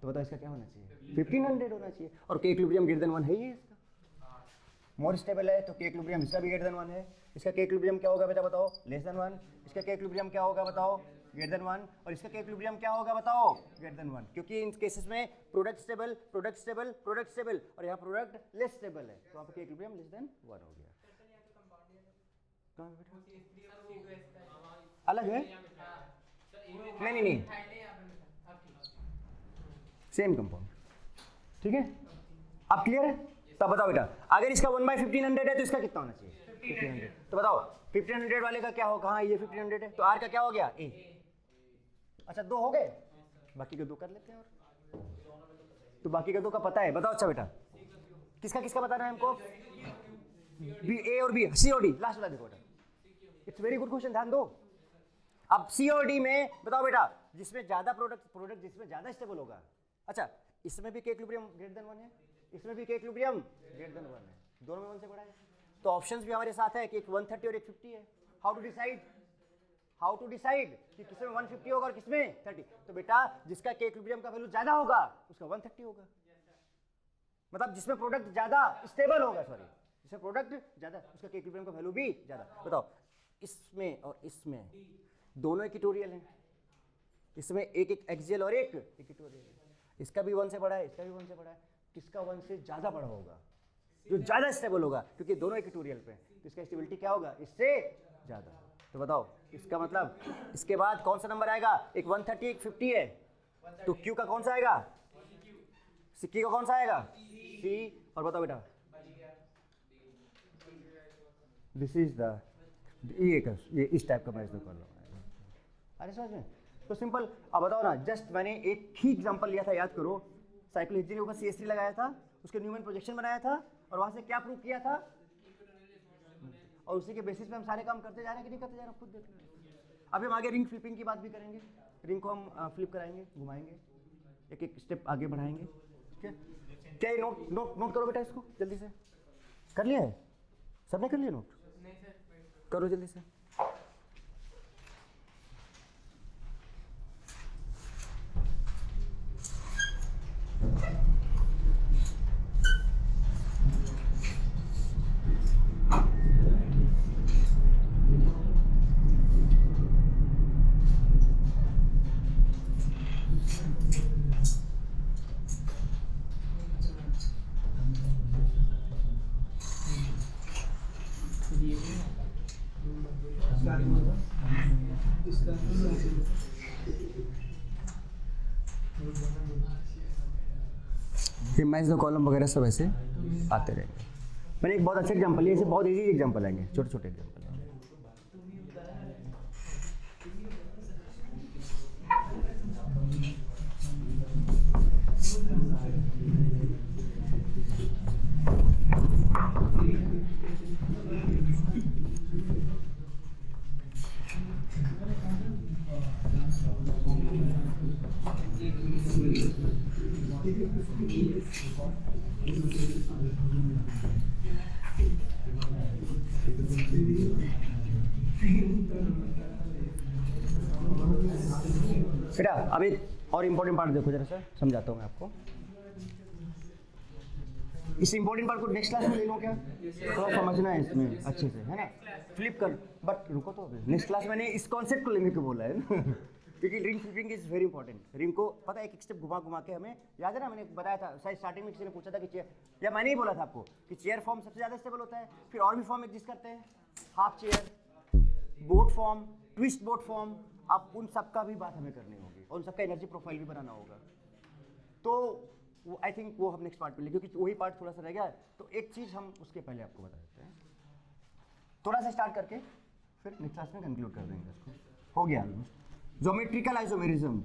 तो बताओ इसका क्या होना चाहिए, 1500 होना चाहिए, और के इक्विलिब्रियम ग्रेटर देन 1 है, ये इसका मोर स्टेबल है, तो के इक्विलिब्रियम इसका भी ग्रेटर देन 1 है, इसका के इक्विलिब्रियम क्या होगा बेटा बताओ, लेस देन 1, इसका के इक्विलिब्रियम क्या होगा बताओ, ग्रेटर देन 1, और इसका के इक्विलिब्रियम क्या होगा बताओ, ग्रेटर देन 1, क्योंकि इन केसेस में product stable, product stable, product stable, और यहाँ प्रोडक्ट लेस स्टेबल है, तो आपका के इक्विलिब्रियम लेस देन 1 हो गया। कहाँ बेटा अलग है, नहीं सेम कंपाउंड, ठीक है, अब क्लियर है। तब बताओ बेटा अगर इसका 1/1500 है तो इसका कितना होना चाहिए, 1500, तो बताओ 1500 वाले का क्या होगा, हाँ ये 1500 है, तो आर का क्या हो गया, ए, अच्छा 2 हो गए, बाकी के 2 कर लेते हैं, और तो बाकी के 2 का पता है, बताओ। अच्छा बेटा किसका किसका बताना है हमको, बी, ए और बी, सी और डी, लास्ट वाला देखो बेटा, इट्स वेरी गुड क्वेश्चन, ध्यान दो। अब सी और डी में बताओ बेटा, जिसमें ज्यादा प्रोडक्ट जिसमें ज्यादा स्टेबल होगा, अच्छा इसमें भी के इक्विलिब्रियम ग्रेटर देन 1 है, इसमें भी के इक्विलिब्रियम ग्रेटर देन 1 है, दोनों में 1 से बड़ा है। तो ऑप्शंस भी हमारे साथ है कि एक 130 और एक 50 है। हाउ टू डिसाइड कि किसमें 150 होगा और किसमें 30? तो बेटा जिसका के इक्विलिब्रियम का वैल्यू ज्यादा होगा उसका 130 होगा, मतलब जिसमें प्रोडक्ट ज्यादा स्टेबल होगा, सॉरी जिसमें प्रोडक्ट ज्यादा उसका के इक्विलिब्रियम का वैल्यू भी ज्यादा। बताओ इसमें और इसमें दोनों इक्विटोरियल हैं, इसमें एक एक एक्सियल और एक इक्विटोरियल है, इसका भी 1 से बड़ा है, इसका भी 1 से बड़ा है, किसका 1 से ज्यादा बड़ा होगा? जो ज्यादा स्टेबल होगा, क्योंकि दोनों इक्विटोरियल पे, तो इसका स्टेबिलिटी क्या होगा? इससे ज्यादा। तो बताओ इसका मतलब इसके बाद कौन सा नंबर आएगा? एक 130 एक 50 है, तो क्यू का कौन सा आएगा? सिक्की का कौन सा आएगा? सी। और बताओ बेटा दिस इज द ये इस टाइप का मैं इसमें कर रहा हूँ। अरे समझ में? तो सिंपल। अब बताओ ना, जस्ट मैंने एक ही एग्जांपल लिया था, याद करो, साइक्लोहेक्सेन के ऊपर CH3 लगाया था, उसके न्यूमैन प्रोजेक्शन बनाया था और वहां से क्या प्रूव किया था, और उसी के बेसिस पे हम सारे काम करते जा रहे हैं कि नहीं करते जा रहे हैं, खुद देख लो। अभी हम आगे रिंग फ्लिपिंग की बात भी करेंगे, रिंग को हम फ्लिप कराएंगे, घुमाएंगे, एक एक स्टेप आगे बढ़ाएंगे। ठीक है, क्या ये नोट करो बेटा, इसको जल्दी से कर लिया है सबने? कर लिया नोट? करो जल्दी से। ये मैच द कॉलम वगैरह सब ऐसे आते रहेंगे। मैंने एक बहुत अच्छा एग्जांपल लिया, ऐसे बहुत इजी एग्जांपल आएंगे, छोटे छोटे एग्जांपल। बेटा अब एक और इम्पोर्टेंट पार्ट देखो जरा सा, समझाता हूँ मैं आपको। इस इम्पोर्टेंट पार्ट को नेक्स्ट क्लास में ले लो क्या? थोड़ा समझना है इसमें अच्छे से, है ना? फ्लिप कर, बट रुको तो, नेक्स्ट क्लास मैंने इस कॉन्सेप्ट को लेने को बोला है ना क्योंकि ring flipping is very important. Ring को पता है एक स्टेप घुमा घुमा के, हमें याद है ना, मैंने बताया था शायद स्टार्टिंग में किसी ने पूछा था कि चेयर, या मैंने ही बोला था आपको कि चेयर फॉर्म सबसे ज़्यादा स्टेबल होता है, फिर और भी फॉर्म एग्जिस्ट करते हैं, half chair, boat form, twist boat form. अब उन सब का भी बात हमें करनी होगी और उन सबका एनर्जी प्रोफाइल भी बनाना होगा। तो आई थिंक वो हम नेक्स्ट पार्ट में लेंगे, क्योंकि वही पार्ट थोड़ा सा रह गया। तो एक चीज़ हम उसके पहले आपको बता देते हैं, थोड़ा सा स्टार्ट करके फिर नेक्स्ट क्लास में कंक्लूड कर देंगे इसको। हो गया ऑलमोस्ट। ज्योमेट्रिकल आइसोमेरिज्म,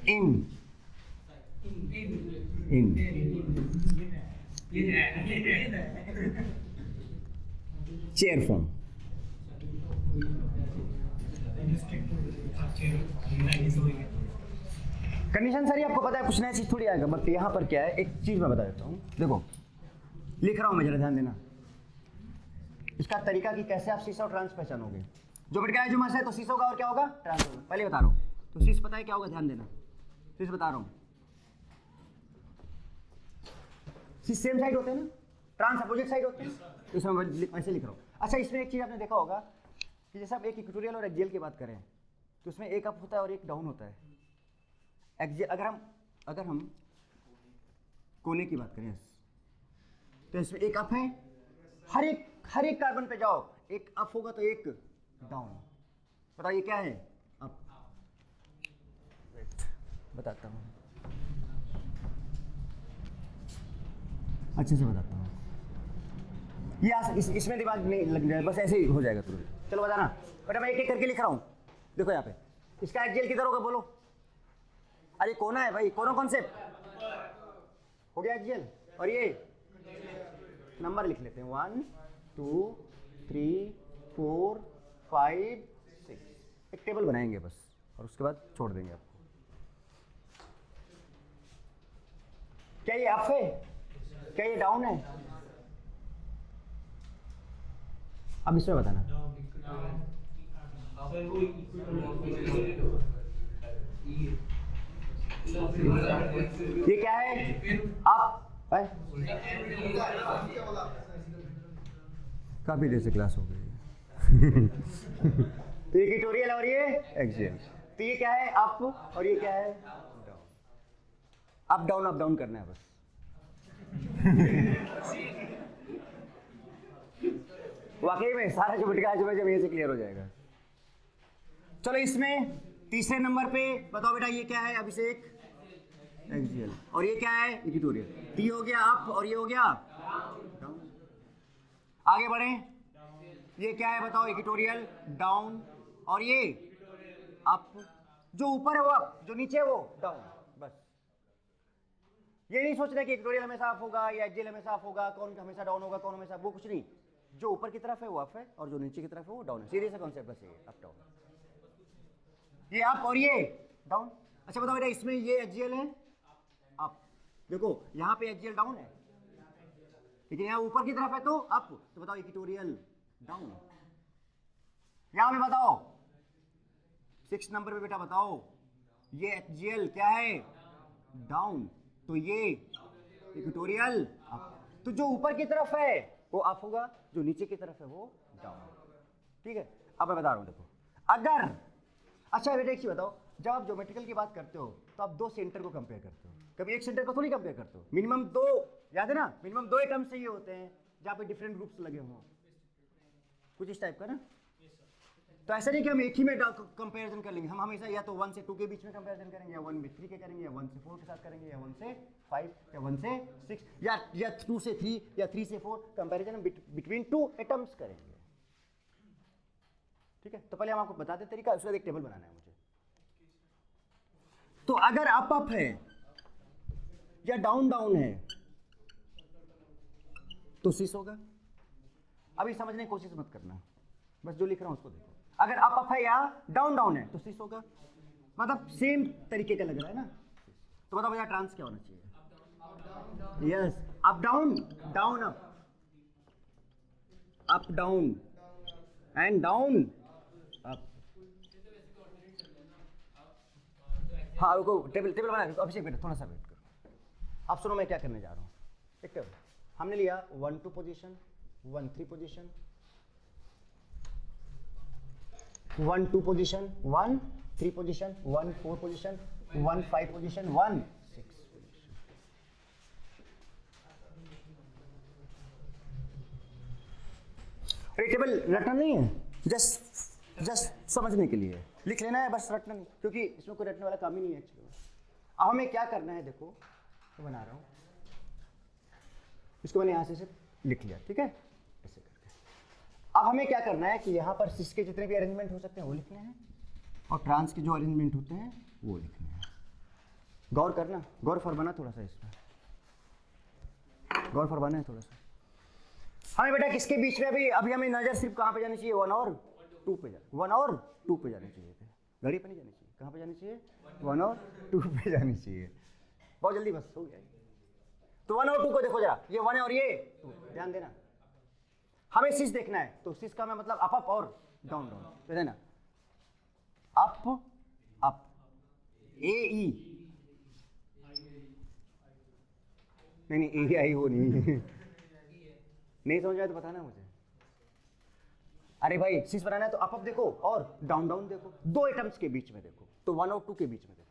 इन चेयर फॉर्म। कंडीशन सारी आपको पता है, कुछ नया चीज थोड़ी आएगा, बट यहाँ पर क्या है, एक चीज मैं बता देता हूँ। देखो लिख रहा हूँ मैं, जरा ध्यान देना। इसका तरीका कि कैसे आप सीस और ट्रांस पहचानोगे। ज्योमेट्रिकल आइसोमर्स है तो सीस होगा और क्या होगा? ट्रांस होगा। पहले बता रहा हूँ, तो सीस पता है क्या होगा? ध्यान देना, सीस बता रहा हूँ। सीस सेम साइड होते हैं ना, ट्रांस अपोजिट साइड होते हैं, तो इसमें मैं ऐसे लिख रहा हूँ। अच्छा, इसमें एक चीज़ आपने देखा होगा कि जैसे आप एक इक्वेटोरियल और एक्सियल की बात करें तो उसमें एक अप होता है और एक डाउन होता है। एक्सियल अगर हम कोने की बात करें तो इसमें एक अप है, हर एक कार्बन पे जाओ, एक अप होगा तो एक डाउन। बताइए क्या है? अप। बताता हूँ, अच्छे से बताता हूँ। ये इसमें दिमाग नहीं लग जाए, बस ऐसे ही हो जाएगा तुरंत। चलो बताना बेटा, मैं एक एक करके लिख रहा हूँ। देखो यहाँ पे इसका एक्सियल किधर होगा बोलो? अरे कोना है भाई, कोना कॉन्सेप्ट हो गया एक्सियल। और ये नंबर लिख लेते हैं, 1 2 3 4 5 6। एक टेबल बनाएंगे बस, और उसके बाद छोड़ देंगे आपको। क्या ये अप है, क्या ये डाउन है? अब इसमें बताना। ये क्या है? अप है? काफी देर से क्लास हो गई है। तो ये इक्वेटोरियल और ये एक्सियल। तो ये क्या है? अप, और ये क्या है? डाउन। अप डाउन करना है बस। वाकई में सारा जो बिटका जब यहीं से क्लियर हो जाएगा। चलो इसमें तीसरे नंबर पे बताओ बेटा, ये क्या है? अभिषेक, एक्सियल, और ये क्या है? इक्वेटोरियल। टी हो गया अप और ये हो गया डाउन। आगे बढ़े, ये क्या है बताओ? इक्वेटोरियल, डाउन, और ये अप। जो ऊपर है वो अप, जो नीचे है वो डाउन। बस ये नहीं सोचना कि इक्वेटोरियल हमेशा अप होगा या एक्सियल हमेशा अप होगा, कौन हमेशा डाउन होगा, कौन हमेशा, वो कुछ नहीं। जो ऊपर की तरफ है वो अप है और जो नीचे की तरफ है वो डाउन है। सीधे सा कॉन्सेप्ट बस, ये अप डाउन, ये अप और ये डाउन। अच्छा बताओ बेटा, इसमें ये एक्सियल है अप, देखो यहाँ पे एक्सियल डाउन है, लेकिन यहाँ ऊपर की तरफ है तो अप। तो बताओ इक्वेटोरियल डाउन। यहां में बताओ 6 नंबर पे बेटा बताओ, ये एक्सियल क्या है? डाउन, तो ये इक्वेटोरियल अप। तो जो ऊपर की तरफ है वो अप होगा, जो नीचे की तरफ है वो डाउन। ठीक है, अब मैं बता रहा हूं, देखो अगर, अच्छा बेटा एक चीज बताओ, जब आप ज्योमेट्रिकल की बात करते हो तो आप दो सेंटर को कंपेयर करते हो, कभी एक सेंटर को थोड़ी कंपेयर करते हो। मिनिमम दो, याद है ना, मिनिमम दो एटम्स चाहिए होते हैं जहां पे डिफरेंट ग्रुप्स लगे हों, कुछ इस टाइप का ना। तो ऐसा नहीं कि हम एक ही में कंपैरिजन कर लेंगे, हम हमेशा या तो 1 से 2 के बीच में कंपैरिजन करेंगे, या 1 में 3 के करेंगे, या 1 से 4 के साथ करेंगे, या 1 से 5, या 1 से 6, या 2 से 3, या 3 से 4, कंपैरिजन बिटवीन 2 एटम्स करेंगे। ठीक है, तो पहले हम आपको बता दें तरीका, उसके बाद एक टेबल बनाना है मुझे। तो अगर अप है या डाउन डाउन है तो सिस होगा। अभी समझने की कोशिश मत करना, बस जो लिख रहा हूं उसको देखो। अगर अप है या डाउन डाउन है तो सिस होगा, मतलब सेम तरीके का लग रहा है ना। तो बताओ भैया ट्रांस क्या होना चाहिए? Yes, up down, down up, up down, and down up. हाँ रुको, टेबल बना, अभिषेक बेटा थोड़ा सा वेट करो। अब सुनो मैं क्या करने जा रहा हूँ। एक टेबल हमने लिया 1 2 position, 1 3 position, 1 2 position, 1 3 position, 1 4 position, 1 5 position, 1 6 position. ये टेबल रटना नहीं है, जस्ट समझने के लिए लिख लेना है, बस रटना नहीं, क्योंकि इसमें कोई रटने वाला काम ही नहीं है एक्चुअली। अब हमें क्या करना है, देखो तो बना रहा हूं, इसको मैंने यहां से सिर्फ लिख लिया, ठीक है, ऐसे करके। अब हमें क्या करना है कि यहां पर सिस के जितने भी अरेंजमेंट हो सकते हैं वो लिखने हैं, और ट्रांस के जो अरेंजमेंट होते हैं वो लिखने हैं। गौर करना, गौर फरमाना थोड़ा सा, इसमें गौर फरमाना है थोड़ा सा। हमें बेटा किसके बीच में, अभी हमें नजर सिर्फ कहां पे जानी चाहिए? 1 और 2 पे, 1 और 2 पे जानी चाहिए, घड़ी पे नहीं जानी चाहिए। कहां पे जानी चाहिए? 1 और 2 पे जानी चाहिए। बहुत जल्दी, बस हो गया। तो 1 और 2 को देखो जरा, ये 1 है और ये 2, ध्यान देना। हमें सिस देखना है, तो सिस का मैं मतलब अप अप और डाउन डाउन, तो देना अप अप, ए ई, नहीं ए आई वो नहीं। नहीं समझ आया तो बताना मुझे। अरे भाई सिस बनाना है तो अप देखो और डाउन डाउन देखो, दो एटम्स के बीच में देखो, तो 1 और 2 के बीच में देखो।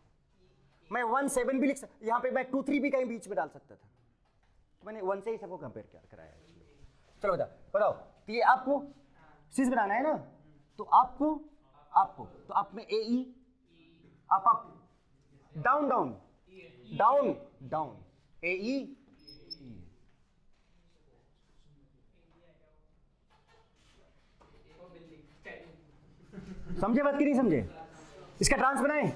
मैं 1 7 भी लिख सकता, यहाँ पे मैं 2 3 भी कहीं बीच में डाल सकता था, तो मैंने 1 से ही सबको कंपेयर कराया। चलो बताओ, तो ये आपको सिस बनाना है ना, तो आपको तो आप में A E, up up, down down, down down, A E. समझे बात कि नहीं समझे? इसका ट्रांस बनाए,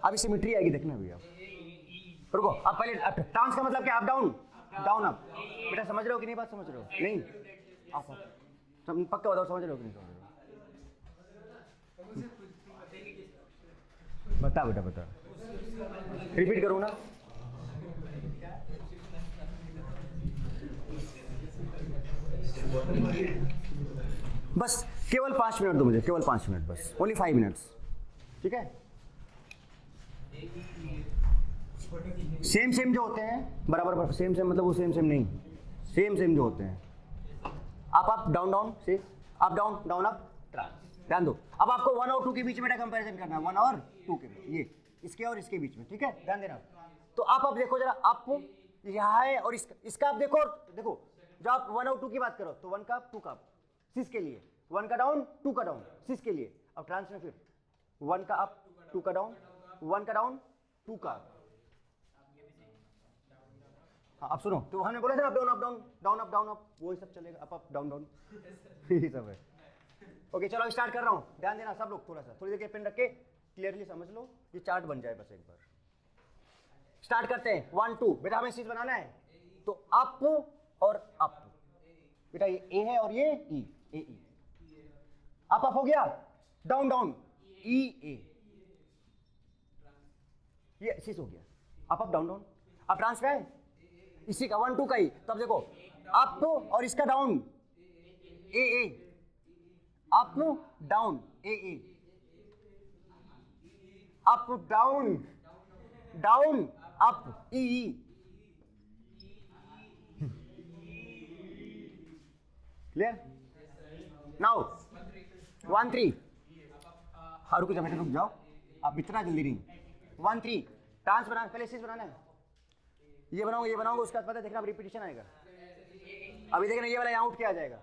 अभी सिमेट्री आएगी देखना भैया। रुको, अब पहले ट्रांस का मतलब क्या? Up down, down up. बेटा समझ रहे हो कि नहीं? बात समझ रहे हो? नहीं अप अप, पक्का बताओ समझ रहे हो कि नहीं समझ रहे हो? बता बेटा बता, रिपीट करूँ ना? बस केवल 5 मिनट दो मुझे, केवल 5 मिनट बस, ओनली 5 मिनट्स, ठीक है। सेम सेम जो होते हैं बराबर, सेम सेम मतलब वो सेम सेम नहीं, सेम सेम जो होते हैं, अप डाउन डाउन से, अप डाउन डाउन अप, ध्यान दो। अब आपको 1 और 2 के बीच में कंपैरिजन करना है, 1 और 2 के बीच, ये इसके और इसके बीच में, ठीक है, ध्यान देना। तो आप अब देखो जरा, अप यहाँ है और इसका आप देखो, देखो जब आप 1 और 2 की बात करो तो 1 का अप 2 का अप, सिस के लिए 1 का डाउन 2 का डाउन, सिस के लिए। अब ट्रांस में फिर 1 का अप 2 का डाउन, 1 का डाउन 2 का अप। हाँ अब सुनो, तो हमने बोला था up down up down, down up down up, वो सब चलेगा, अप अप डाउन डाउन, ये सब है। ओके चलो स्टार्ट कर रहा हूँ, ध्यान देना सब लोग, थोड़ा सा थोड़ी देर के पेन रख के क्लियरली समझ लो, ये चार्ट बन जाए बस एक बार। स्टार्ट करते हैं 1 2, बेटा हमें चीज बनाना है, तो अप और अप, बेटा ये ए है और ये ई, ए ई, अप अप हो गया, डाउन डाउन ई ए, ये सिस हो गया, अप अप डाउन डाउन। अब ट्रांस का है इसी का 1 2 का ही, तब देखो अप और इसका डाउन ए ए, अप डाउन ए ए, अप डाउन डाउन अप ई ई, क्लियर। नाउ 1 3, हाँ रुक जाओ बेटा, रुक जाओ, आप इतना जल्दी नहीं, 1 3 ट्रांस बना, पहले सिस बनाना है, ये बनाऊंगा ये बनाऊंगा, उसका पता देखना रिपीटिशन आएगा। अभी देखना ये वाला यहाँ उठ के आ जाएगा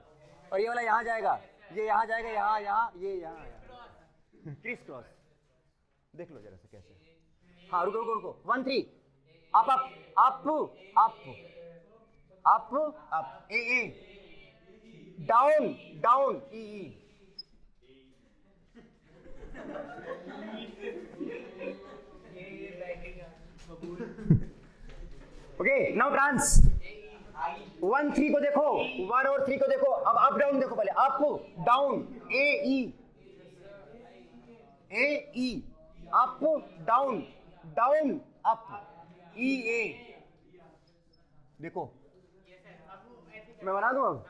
और ये वाला यहाँ जाएगा, ये यहाँ जाएगा, यहाँ यहाँ, ये यहाँ, क्रिस क्रॉस, देख लो जरा से कैसे। हाँ रुको रुको रुको, 1 3 up up up up up up A A, down down E E, okay now trans 1 3 को देखो, 1 और 3 को देखो, अब अप डाउन देखो, पहले up down A E, up down down up ई ए, देखो मैं बना दूं अब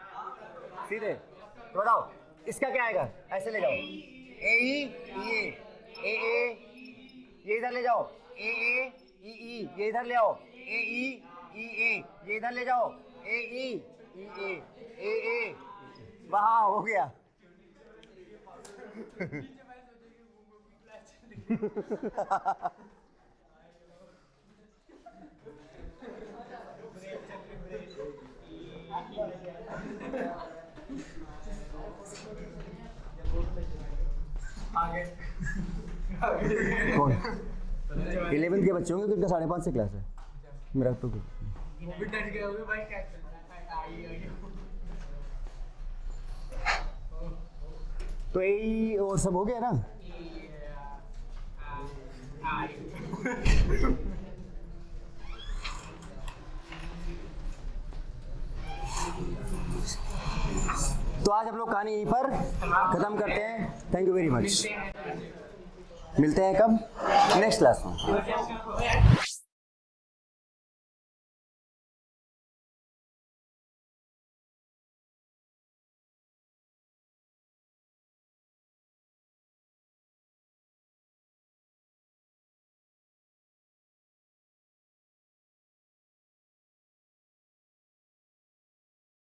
सीधे, तो बताओ इसका क्या आएगा, ऐसे ले जाओ ए ई ए, ये इधर ले जाओ ए ई, ये इधर ले आओ ए ई, ये इधर ले जाओ ए ई, वहाँ हो गया। कौन 11th के बच्चे होंगे, तो इनका 5:30 से क्लास है, मेरा तो तो यही और सब हो गया ना। तो आज हम लोग कहानी यहीं पर खत्म करते हैं, थैंक यू वेरी मच। मिलते हैं कब, नेक्स्ट क्लास में।